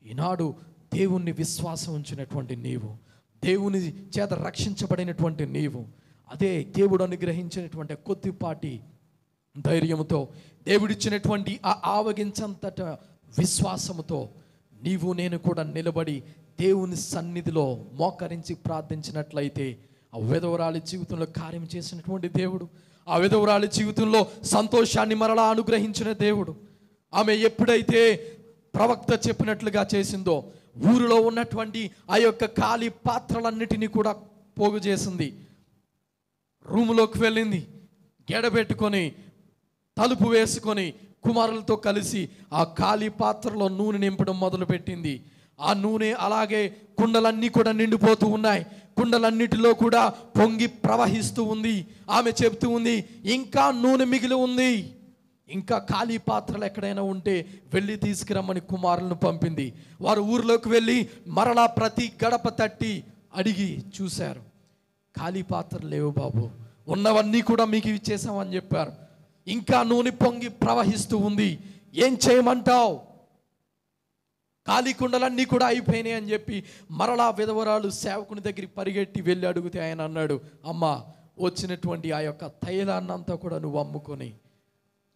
ఈనాడు దేవుణ్ణి విశ్వాసం ఉంచినటువంటి నీవు, దేవుని చేత రక్షించబడినటువంటి నీవు, అదే దేవుడు అనుగ్రహించినటువంటి కొద్దిపాటి ధైర్యంతో, దేవుడిచ్చినటువంటి ఆ ఆవగించంతట విశ్వాసముతో నీవు నేను కూడా నిలబడి దేవుని సన్నిధిలో మోకరించి ప్రార్థించినట్లయితే ఆ విధవరాలి జీవితంలో కార్యం చేసినటువంటి దేవుడు, ఆ విధవరాలి జీవితంలో సంతోషాన్ని మరలా అనుగ్రహించిన దేవుడు, ఆమె ఎప్పుడైతే ప్రవక్త చెప్పినట్లుగా చేసిందో ఊరిలో ఉన్నటువంటి ఆ యొక్క ఖాళీ పాత్రలన్నిటినీ కూడా పోగు చేసింది. రూములోకి వెళ్ళింది, గెడబెట్టుకొని తలుపు వేసుకొని కుమారులతో కలిసి ఆ ఖాళీ పాత్రలో నూనె నింపడం మొదలుపెట్టింది. ఆ నూనె అలాగే కుండలన్నీ కూడా నిండిపోతూ ఉన్నాయి. కుండలన్నిటిలో కూడా పొంగి ప్రవహిస్తూ ఉంది. ఆమె చెప్తూ ఉంది, ఇంకా నూనె మిగిలి ఉంది, ఇంకా ఖాళీ పాత్రలు ఎక్కడైనా ఉంటే వెళ్ళి తీసుకురమ్మని కుమారులను పంపింది. వారు ఊరిలోకి వెళ్ళి మరలా ప్రతి గడప తట్టి అడిగి చూశారు. ఖాళీ పాత్రలు లేవు బాబు, ఉన్నవన్నీ కూడా మీకు ఇచ్చేసామని చెప్పారు. ఇంకా నూనె పొంగి ప్రవహిస్తూ ఉంది, ఏం చేయమంటావు? ఖాళీ కుండలన్నీ కూడా అయిపోయినాయి అని చెప్పి మరలా విధవరాలు సేవకుని దగ్గరికి పరిగెట్టి వెళ్ళి అడిగితే ఆయన అన్నాడు, అమ్మా, వచ్చినటువంటి ఆ యొక్క తైలాన్నంతా కూడా నువ్వు అమ్ముకొని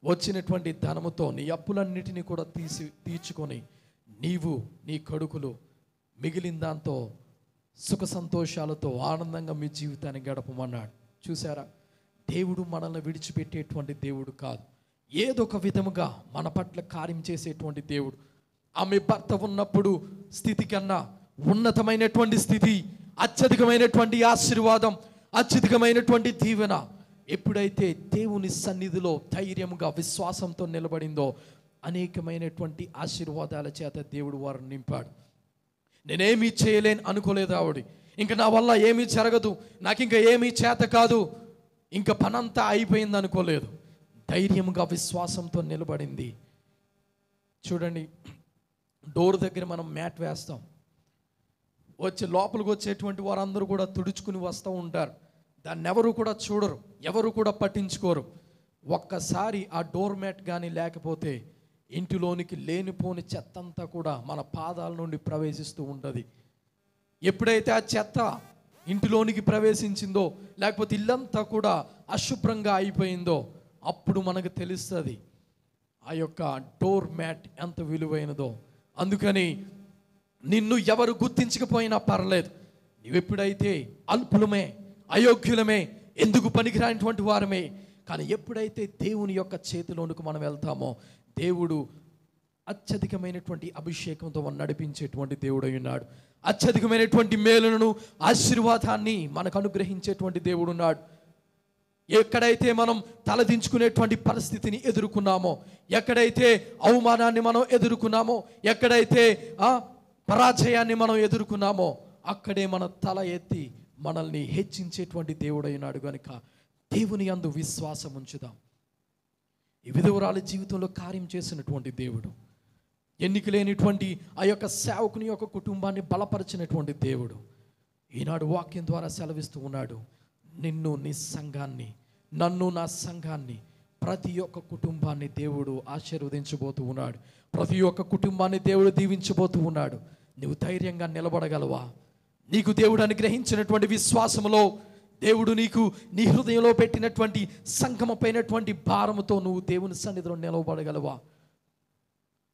వచ్చినటువంటి ధనముతో నీ అప్పులన్నిటినీ కూడా తీర్చుకొని నీవు నీ కొడుకులు మిగిలిన దాంతో సుఖ సంతోషాలతో ఆనందంగా మీ జీవితాన్ని గడపమన్నాడు. చూసారా, దేవుడు మనల్ని విడిచిపెట్టేటువంటి దేవుడు కాదు, ఏదో ఒక విధముగా మన పట్ల కార్యం చేసేటువంటి దేవుడు. ఆమె భర్త ఉన్నప్పుడు స్థితి కన్నా ఉన్నతమైనటువంటి స్థితి, అత్యధికమైనటువంటి ఆశీర్వాదం, అత్యధికమైనటువంటి దీవెన ఎప్పుడైతే దేవుని సన్నిధిలో ధైర్యముగా విశ్వాసంతో నిలబడిందో అనేకమైనటువంటి ఆశీర్వాదాల చేత దేవుడు వారిని నింపాడు. నేనేమీ చేయలేను అనుకోలేదు ఆవిడ, ఇంకా నా వల్ల ఏమీ జరగదు, నాకు ఇంకా ఏమీ చేత కాదు, ఇంకా పనంతా అయిపోయింది అనుకోలేదు. ధైర్యంగా విశ్వాసంతో నిలబడింది. చూడండి, డోర్ దగ్గర మనం మ్యాట్ వేస్తాం, వచ్చి లోపలికి వచ్చేటువంటి వారందరూ కూడా తుడుచుకుని వస్తూ ఉంటారు. దాన్ని ఎవరు కూడా చూడరు, ఎవరు కూడా పట్టించుకోరు. ఒక్కసారి ఆ డోర్ మ్యాట్ కానీ లేకపోతే ఇంటిలోనికి లేనిపోని చెత్త అంతా కూడా మన పాదాల నుండి ప్రవేశిస్తూ ఉంటుంది. ఎప్పుడైతే ఆ చెత్త ఇంటిలోనికి ప్రవేశించిందో, లేకపోతే ఇల్లంతా కూడా అశుభ్రంగా అయిపోయిందో, అప్పుడు మనకు తెలుస్తుంది ఆ యొక్క డోర్ మ్యాట్ ఎంత విలువైనదో. అందుకని నిన్ను ఎవరు గుర్తించకపోయినా పర్లేదు, నువ్వెప్పుడైతే అల్పులమే, అయోగ్యులమే, ఎందుకు పనికిరానిటువంటి వారమే, కానీ ఎప్పుడైతే దేవుని యొక్క చేతిలోనికి మనం వెళ్తామో దేవుడు అత్యధికమైనటువంటి అభిషేకంతో మనం నడిపించేటువంటి దేవుడు ఉన్నాడు. అత్యధికమైనటువంటి మేలులను, ఆశీర్వాదాన్ని మనకు అనుగ్రహించేటువంటి దేవుడు ఉన్నాడు. ఎక్కడైతే మనం తలదించుకునేటువంటి పరిస్థితిని ఎదుర్కొన్నామో, ఎక్కడైతే అవమానాన్ని మనం ఎదుర్కొన్నామో, ఎక్కడైతే పరాజయాన్ని మనం ఎదుర్కొన్నామో అక్కడే మన తల ఎత్తి మనల్ని హెచ్చించేటువంటి దేవుడైనాడు గనుక దేవుని యందు విశ్వాసం ఉంచుదాం. ఈ విధవరాలి జీవితంలో కార్యం చేసినటువంటి దేవుడు, ఎన్నిక లేనిటువంటి ఆ యొక్క సేవకుని యొక్క కుటుంబాన్ని బలపరిచినటువంటి దేవుడు ఈనాడు వాక్యం ద్వారా సెలవిస్తూ ఉన్నాడు. నిన్ను, నీ సంఘాన్ని, నన్ను, నా సంఘాన్ని, ప్రతి ఒక్క కుటుంబాన్ని దేవుడు ఆశీర్వదించబోతూ ఉన్నాడు. ప్రతి ఒక్క కుటుంబాన్ని దేవుడు దీవించబోతూ ఉన్నాడు. నువ్వు ధైర్యంగా నిలబడగలవా? నీకు దేవుడు అనుగ్రహించినటువంటి విశ్వాసములో దేవుడు నీకు నీ హృదయంలో పెట్టినటువంటి సంఘమపైనటువంటి భారముతో నువ్వు దేవుని సన్నిధిలో నిలబడగలవా?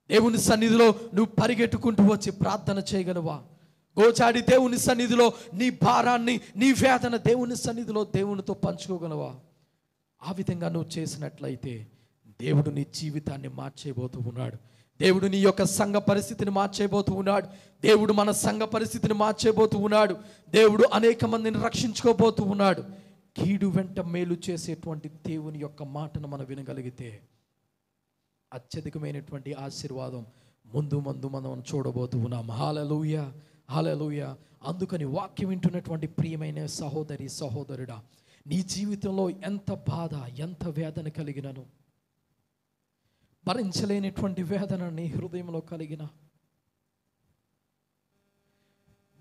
దేవుని సన్నిధిలో నువ్వు పరిగెట్టుకుంటూ వచ్చి ప్రార్థన చేయగలవా? గోచాడి దేవుని సన్నిధిలో నీ భారాన్ని, నీ వేదన దేవుని సన్నిధిలో దేవునితో పంచుకోగలవా? ఆ విధంగా నువ్వు చేసినట్లయితే దేవుడు నీ జీవితాన్ని మార్చేయబోతూ ఉన్నాడు. దేవుడు నీ యొక్క సంఘ పరిస్థితిని మార్చేయబోతూ ఉన్నాడు. దేవుడు మన సంఘ పరిస్థితిని మార్చేయబోతూ ఉన్నాడు. దేవుడు అనేక మందిని రక్షించుకోబోతూ ఉన్నాడు. కీడు వెంట మేలు చేసేటువంటి దేవుని యొక్క మాటను మనం వినగలిగితే అత్యధికమైనటువంటి ఆశీర్వాదం ముందు మనం చూడబోతూ ఉన్నాం. హల్లెలూయా, హల్లెలూయా. అందుకని వాక్యం వింటున్నటువంటి ప్రియమైన సహోదరి, సహోదరుడా, నీ జీవితంలో ఎంత బాధ, ఎంత వేదన కలిగినను, భరించలేనిటువంటి వేదన నీ హృదయంలో కలిగిన,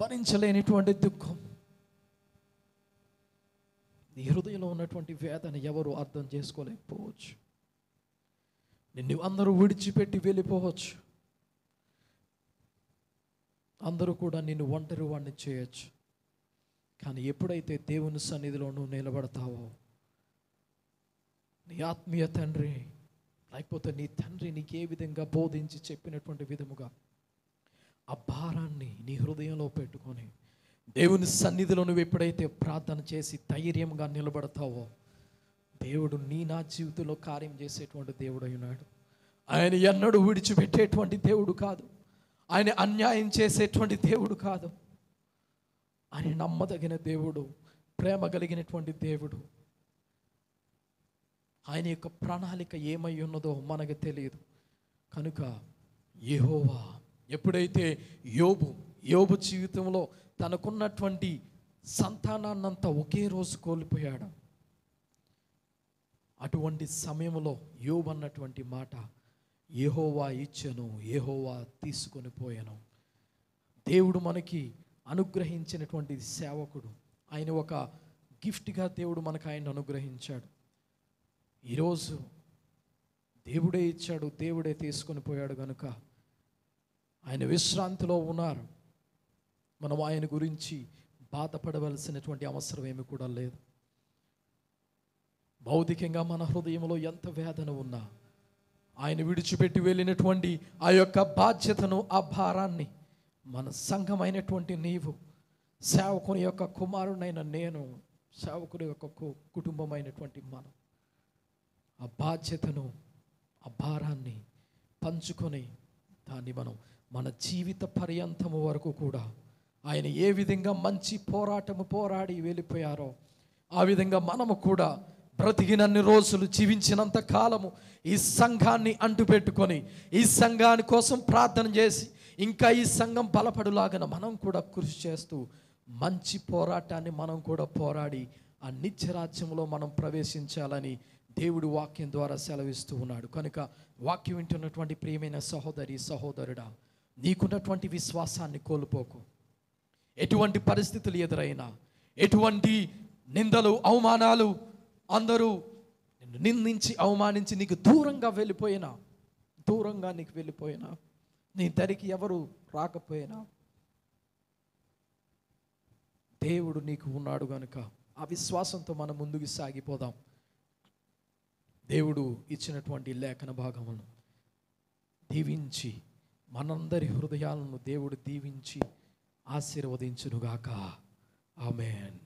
భరించలేనిటువంటి దుఃఖం, నీ హృదయంలో ఉన్నటువంటి వేదన ఎవరు అర్థం చేసుకోలేకపోవచ్చు. నిన్ను అందరూ విడిచిపెట్టి వెళ్ళిపోవచ్చు. అందరూ కూడా నిన్ను ఒంటరి వాడిని చేయొచ్చు. కానీ ఎప్పుడైతే దేవుని సన్నిధిలో నువ్వు నిలబడతావో, నీ ఆత్మీయ తండ్రి లేకపోతే నీ తండ్రి నీకు ఏ విధంగా బోధించి చెప్పినటువంటి విధముగా ఆ భారాన్ని నీ హృదయంలో పెట్టుకొని దేవుని సన్నిధిలో నువ్వు ఎప్పుడైతే ప్రార్థన చేసి ధైర్యంగా నిలబడతావో, దేవుడు నా జీవితంలో కార్యం చేసేటువంటి దేవుడు అయినాడు. ఆయన ఎన్నడూ విడిచిపెట్టేటువంటి దేవుడు కాదు. ఆయన అన్యాయం చేసేటువంటి దేవుడు కాదు. ఆయన నమ్మదగిన దేవుడు, ప్రేమ కలిగినటువంటి దేవుడు. ఆయన యొక్క ప్రణాళిక ఏమై ఉన్నదో మనకు తెలియదు. కనుక యెహోవా ఎప్పుడైతే యోబు జీవితంలో తనకున్నటువంటి సంతానాన్నంతా ఒకే రోజు కోల్పోయాడు, అటువంటి సమయంలో యోబు అన్నటువంటి మాట, యెహోవా ఇచ్చెను, యెహోవా తీసుకొని పోయాను. దేవుడు మనకి అనుగ్రహించినటువంటి సేవకుడు, ఆయన ఒక గిఫ్ట్గా దేవుడు మనకు ఆయన అనుగ్రహించాడు. ఈరోజు దేవుడే ఇచ్చాడు, దేవుడే తీసుకొని పోయాడు కనుక ఆయన విశ్రాంతిలో ఉన్నారు. మనం ఆయన గురించి బాధపడవలసినటువంటి అవసరం ఏమి కూడా లేదు. భౌతికంగా మన హృదయంలో ఎంత వేదన ఉన్నా ఆయన విడిచిపెట్టి వెళ్ళినటువంటి ఆ యొక్క బాధ్యతను, ఆ భారాన్ని మన సంఘమైనటువంటి నీవు, సేవకుని యొక్క కుమారునైన నేను, సేవకుని యొక్క కుటుంబమైనటువంటి మనం ఆ బాధ్యతను, ఆ భారాన్ని పంచుకొని దాన్ని మనం మన జీవిత పర్యంతము వరకు కూడా ఆయన ఏ విధంగా మంచి పోరాటము పోరాడి వెళ్ళిపోయారో ఆ విధంగా మనము కూడా బ్రతికినన్ని రోజులు, జీవించినంత కాలము ఈ సంఘాన్ని అంటుపెట్టుకొని ఈ సంఘాని కోసం ప్రార్థన చేసి ఇంకా ఈ సంఘం బలపడులాగన మనం కూడా కృషి చేస్తూ మంచి పోరాటాన్ని మనం కూడా పోరాడి ఆ నిత్యరాజ్యంలో మనం ప్రవేశించాలని దేవుడు వాక్యం ద్వారా సెలవిస్తూ ఉన్నాడు. కనుక వాక్యం వింటున్నటువంటి ప్రియమైన సహోదరి, సహోదరుడా, నీకున్నటువంటి విశ్వాసాన్ని కోల్పోకు. ఎటువంటి పరిస్థితులు ఎదురైనా, ఎటువంటి నిందలు, అవమానాలు, అందరూ నిన్ను నిందించి అవమానించి నీకు దూరంగా వెళ్ళిపోయినా, నీ దరికి ఎవరు రాకపోయినా దేవుడు నీకు ఉన్నాడు కనుక ఆ విశ్వాసంతో మనం ముందుకు సాగిపోదాం. దేవుడు ఇచ్చినటువంటి లేఖన భాగములను దీవించి మనందరి హృదయాలను దేవుడు దీవించి ఆశీర్వదించునుగాక. ఆమేన్.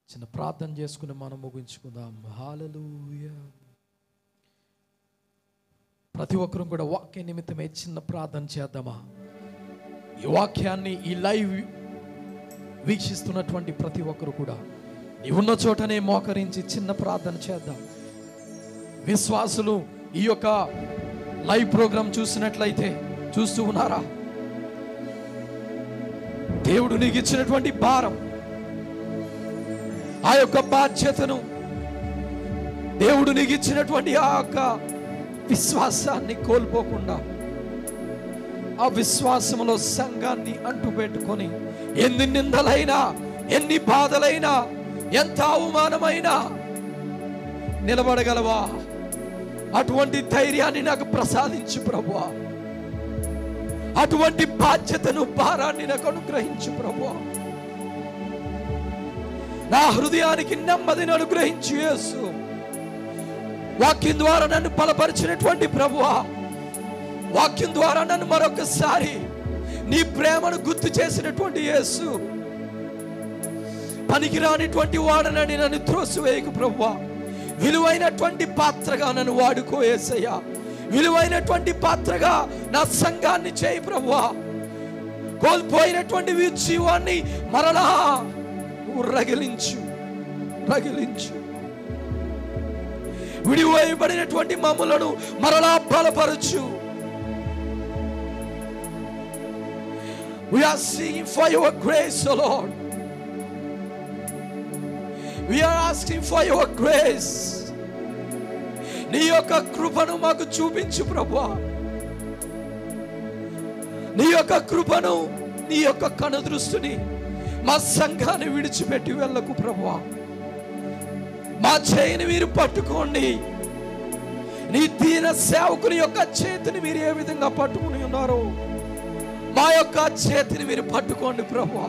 చిన్న ప్రార్థన చేసుకుని మనం ముగించుకుందాం. హల్లెలూయా. ప్రతి ఒక్కరూ కూడా వాక్య నిమిత్తమే చిన్న ప్రార్థన చేద్దామా? ఈ వాక్యాన్ని, ఈ లైవ్ వీక్షిస్తున్నటువంటి ప్రతి ఒక్కరు కూడా నీవు ఉన్న చోటనే మోకరించి చిన్న ప్రార్థన చేద్దాం. విశ్వాసులు ఈ యొక్క లైవ్ ప్రోగ్రాం చూస్తూ ఉన్నారా? దేవుడు నీకు ఇచ్చినటువంటి భారం, ఆ యొక్క బాధ్యతను, దేవుడు నీకు ఇచ్చినటువంటి ఆ యొక్క విశ్వాసాన్ని కోల్పోకుండా ఆ విశ్వాసంలో సంఘాన్ని అంటుపెట్టుకొని ఎన్ని నిందలైనా, ఎన్ని బాధలైనా, ఎంత అవమానమైనా నిలబడగలవా? అటువంటి ధైర్యాన్ని నాకు ప్రసాదించు ప్రభువా. అటువంటి బాధ్యతను, భారాన్ని నాకు అనుగ్రహించు ప్రభువా. నా హృదయానికి నెమ్మదిని అనుగ్రహించు యేసు. వాక్యం ద్వారా నన్ను బలపరిచినటువంటి ప్రభువా, వాక్యం ద్వారా నన్ను మరొకసారి నీ ప్రేమను గుర్తు చేసినటువంటి యేసు, పనికిరానిటువంటి వాడనని నన్ను త్రోసివేయకు ప్రభువా. విలువైనటువంటి పాత్రగా నన్ను వాడుకో యేసయ్యా. విలువైనటువంటి పాత్రగా నా సంఘాన్ని చేయి ప్రభువా. కోల్పోయినటువంటి జీవాన్ని మరలా రగిలించు, రగిలించు. విడివేయబడినటువంటి మమ్ములను మరలా బలపరచు. We are seeking for your grace, O Lord. We are asking for your grace. నీ యొక్క కృపను మాకు చూపించు ప్రభువా. నీ యొక్క కృపను, నీ యొక్క కనుదృష్టిని మా సంఘాన్ని విడిచిపెట్టి వెళ్ళకు ప్రభువా. మా చేయిని మీరు పట్టుకోండి. నీ దీన సేవకుని యొక్క చేతిని మీరు ఏ విధంగా పట్టుకుని ఉన్నారో మా యొక్క చేతిని మీరు పట్టుకోండి ప్రభువా.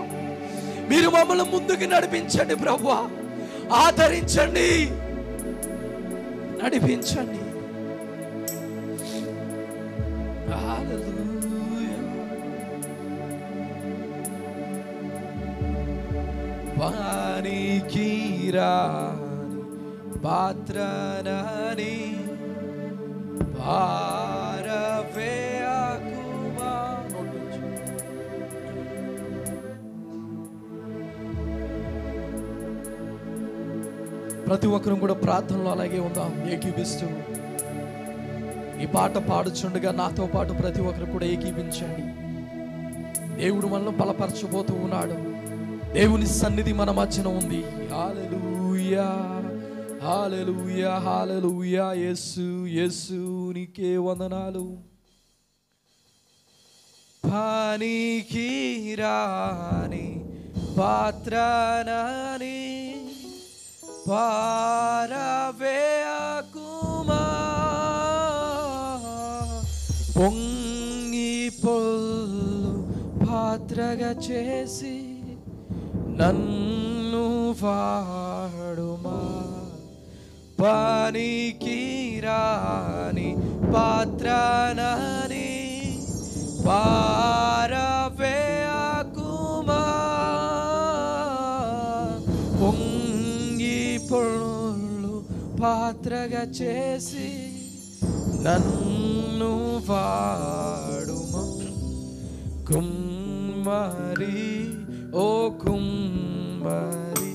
మీరు మమ్మల్ని ముందుకు నడిపించండి ప్రభువా. ఆదరించండి, నడిపించండి. పనికిరాని పాత్రనని పారవేయకుమా. ప్రతి ఒక్కరు కూడా ప్రార్థనలో అలాగే ఉందాం, ఏకీపిస్తూ. ఈ పాట పాడుచుండగా నాతో పాటు ప్రతి ఒక్కరు కూడా ఏకీపించండి. దేవుడు మనల్ని బలపరచబోతూ ఉన్నాడు. దేవుని సన్నిధి మన మధ్యన ఉంది. హల్లెలూయా, హల్లెలూయా, హల్లెలూయా. యేసు, యేసు నీకే వందనాలు. పనికిరాని పాత్రనని పారవేయకుమా. పొంగి పొల్లు పాత్రగా చేసి నన్ను వాడుమా. పనికిరాని పాత్రనని పారవేయకుమా. పొంగి పొల్లు పాత్రగా చేసి నన్ను వాడుమా. కుమ్మరి, ఓ కుమ్మరి,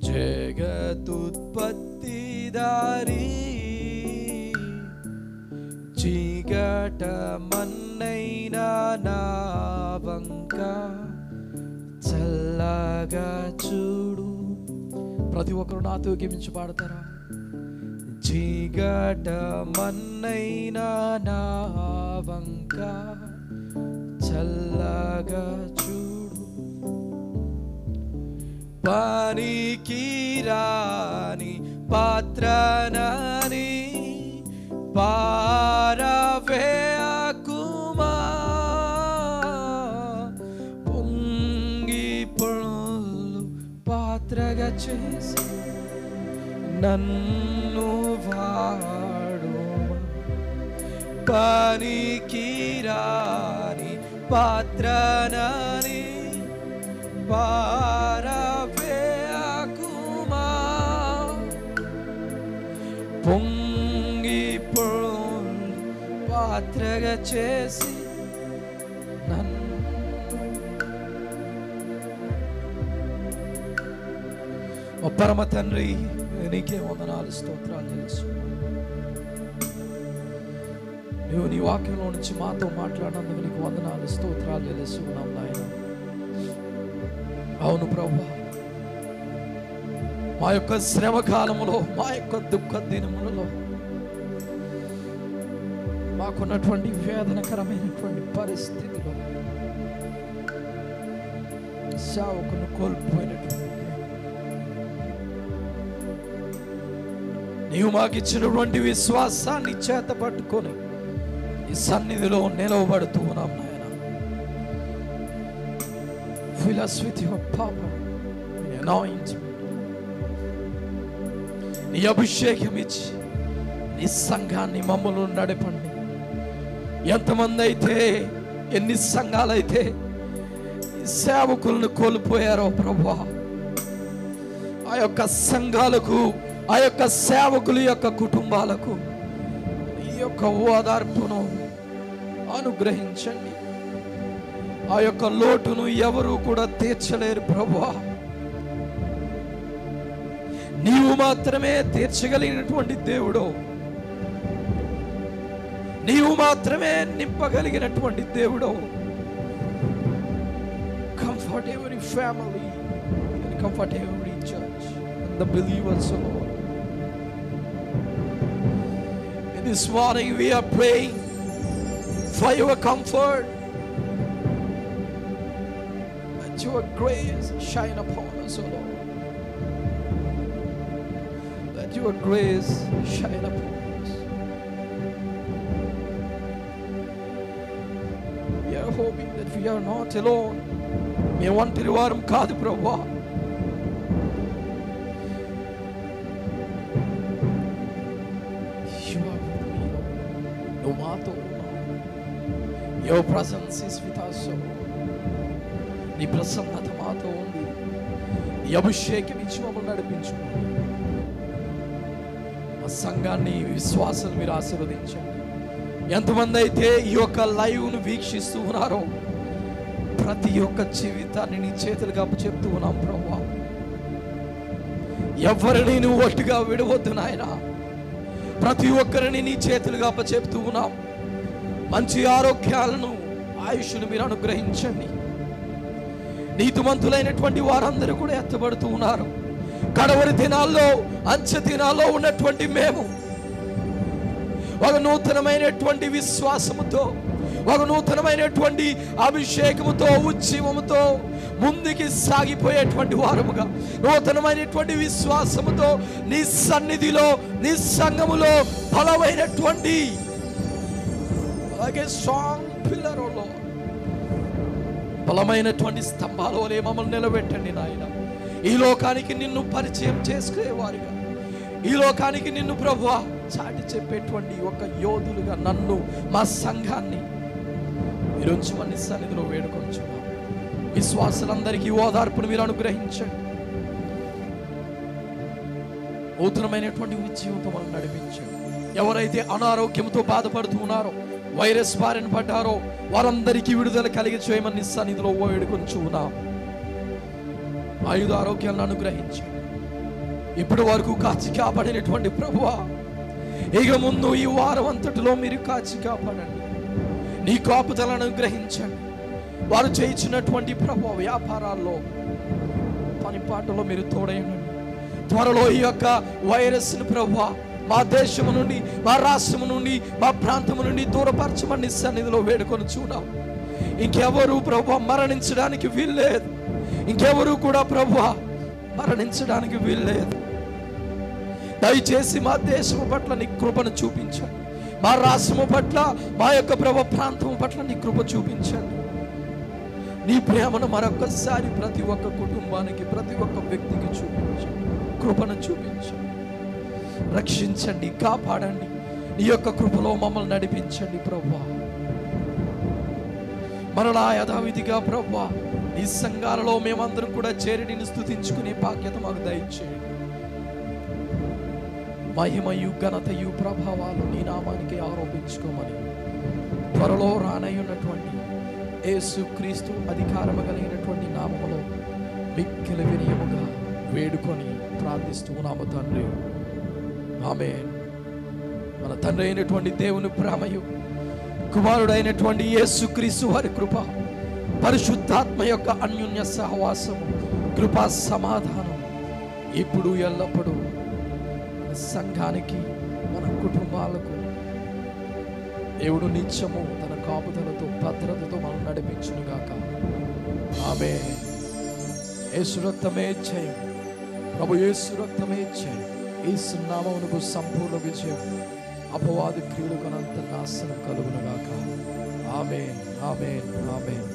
జగతుత్పత్తిదారి, చీకట మన్నైనా నా వంక చల్లగా చూడు. ప్రతి ఒక్కరు నాతో గమించి పాడతారా? చీకట మన్నైనా నా వంక చల్లగా చూడు. పనికిరాని పాత్రనని పారవేయకుమా. పొంగి పొల్లు పాత్రగా చేసి నన్ను వాడుమా. పనికిరాని పాత్రనని పారవేయకుమా. పొంగి పొల్లు పాత్రగా చేసి నన్ను. ఓ పరమ తండ్రి, నీకే వందనాలు, స్తోత్రాలు తెలుసు. నువ్వు నీ వాక్యంలో నుంచి మాతో మాట్లాడినందుకు నీకు వందనాలు, స్తోత్రాలు తెలుసుకున్నాం నాయన. అవును ప్రభువా, మా యొక్క శ్రమ కాలములో, మా యొక్క దుఃఖ దినములలో, మాకున్నటువంటి వేదనకరమైనటువంటి పరిస్థితిలో సేవకును కోల్పోయినటువంటి నీవు మాకు ఇచ్చినటువంటి విశ్వాసాన్ని చేత పట్టుకొని ఈ సన్నిధిలో నిలవబడుతూ ఉన్నాం నాయన. Fill us with your power, anointment. నీ అభిషేకం ఇచ్చి నీ సంఘాన్ని మమ్మల్ని నడపండి. ఎంతమంది అయితే, ఎన్ని సంఘాలైతే సేవకులను కోల్పోయారో ప్రభువా, ఆ యొక్క సంఘాలకు, ఆ యొక్క సేవకుల యొక్క కుటుంబాలకు ఈ యొక్క ఓదార్పును అనుగ్రహించండి. ఆ యొక్క లోటును ఎవరు కూడా తీర్చలేరు ప్రభువా, నీవు మాత్రమే తీర్చగలిగినటువంటి దేవుడు, నీవు మాత్రమే నింపగలిగినటువంటి దేవుడు. Comfort every family and comfort every church and the believers, O Lord. In this morning we are praying for your comfort. Let your grace shine upon us, O Lord. Let your grace shine upon us. We are hoping that we are not alone. మేము ఒంటరి వారం కాదు ప్రభువా. నువ్వు మాతో ఉన్నావు. Your presence is with us. నీ ప్రసన్నత మాతో ఉంది. నీ అభిషేకం ఇచ్చి మమ్మల్ని నడిపించుకోండి. మా సంఘాన్ని, విశ్వాసాలు మీరు ఆశీర్వదించండి. ఎంతమంది అయితే ఈ యొక్క లైవ్ను వీక్షిస్తూ ఉన్నారో ప్రతి ఒక్క జీవితాన్ని నీ చేతులుగా అప్పచెప్తూ ఉన్నాం ప్రభువా. ఎవరిని నువ్వు ఒట్టుగా విడవద్దు నాయన. ప్రతి ఒక్కరిని నీ చేతులుగా అప్పచెప్తూ ఉన్నాం. మంచి ఆరోగ్యాలను, ఆయుష్ను మీరు అనుగ్రహించండి. నీతిమంతులైనటువంటి వారందరూ కూడా ఎత్తబడుతూ ఉన్నారు. కడవరి దినాల్లో, అంచె దినాల్లో ఉన్నటువంటి మేము ఒక నూతనమైనటువంటి విశ్వాసముతో, ఒక నూతనమైనటువంటి అభిషేకముతో, ఉజ్జీవముతో ముందుకి సాగిపోయేటువంటి వారముగా, నూతనమైనటువంటి విశ్వాసముతో నీ సన్నిధిలో, నీ సంఘములో బలమైనటువంటి అలాగే స్ట్రాంగ్ పిల్లర్, బలమైనటువంటి స్తంభాల వలె మమ్మల్ని నిలబెట్టండి నాయన. ఈ లోకానికి నిన్ను పరిచయం చేసుకునేవారుగా, ఈ లోకానికి నిన్ను ప్రభువా చాటి చెప్పేటువంటి ఒక యోధులుగా నన్ను, మా సంఘాన్ని ఈరోజు మన సన్నిధిలో వేడుకొంచున్నాం. విశ్వాసులందరికీ ఓదార్పును మీరు అనుగ్రహించండి. నూతనమైనటువంటి ఉజ్జీవంతో మనం నడిపించండి. ఎవరైతే అనారోగ్యంతో బాధపడుతూ ఉన్నారో, వైరస్ బారిన పడ్డారో వారందరికీ విడుదల కలిగి చేయమని సన్నిధిలో వేడుకొంచున్నాం. ఆయుధ ఆరోగ్యాలను అనుగ్రహించండి. ఇప్పటి వరకు కాచి కాపాడినటువంటి ప్రభువా, ఇక ముందు ఈ వారం అంతటిలో మీరు కాచి కాపాడండి. నీ కాపుదలను అనుగ్రహించండి. వారు చేయించినటువంటి ప్రభువా వ్యాపారాల్లో, పనిపాటలో మీరు తోడైనండి. త్వరలో ఈ యొక్క వైరస్ను ప్రభువా మా దేశము నుండి, మా రాష్ట్రము నుండి, మా ప్రాంతము నుండి దూరపరచమని సన్నిధిలో వేడుకొని చూడాం. ఇంకెవరు ప్రభువా మరణించడానికి వీల్లేదు. ఇంకెవరు కూడా ప్రభువా మరణించడానికి వీల్లేదు. దయచేసి మా దేశము పట్ల నీ కృపను చూపించండి. మా రాష్ట్రము పట్ల, మా యొక్క ప్రభు ప్రాంతము పట్ల నీ కృప చూపించండి. నీ ప్రేమను మరొకసారి ప్రతి ఒక్క కుటుంబానికి, ప్రతి ఒక్క వ్యక్తికి చూపించండి. కృపను చూపించండి. రక్షించండి, కాపాడండి. నీ యొక్క కృపలో మమ్మల్ని నడిపించండి ప్రభువా. మరలా యథావిధిగా ప్రభువా నీ సంఘాలలో మేమందరం కూడా చేరి నిన్ను స్తుతించుకునే భాగ్యత మాకు దయచేయండి. మహిమయు, ఘనతయు, ప్రభావాలు నీ నామానికి ఆరోపించుకోమని త్వరలో రానయ్యున్నటువంటి యేసుక్రీస్తు అధికారము కలిగినటువంటి నామములో మిక్కిలి వినయముగా వేడుకొని ప్రార్థిస్తూ ఉన్నాము తండ్రి. ఆమేన్. మన తండ్రి అయినటువంటి దేవుని ప్రేమయు, కుమారుడైనటువంటి యేసుక్రీస్తు వారి కృప, పరిశుద్ధాత్మ యొక్క అన్యోన్య సహవాసము కృపా సమాధానం ఇప్పుడు ఎల్లప్పుడూ మన సంఘానికి, మన కుటుంబాలకు దేవుడు నిత్యము తన కాపుదలతో భద్రతతో మనం నడిపించునుగాక. ఆమేన్. యేసు రక్తమే జయం, ప్రభు యేసు రక్తమే జయం. యేసు నామమునకు సంపూర్ణ విజయం, అపవాది క్రియలు కొనంత నాశనం కలుగునుగాక. ఆమేన్, ఆమేన్, ఆమేన్.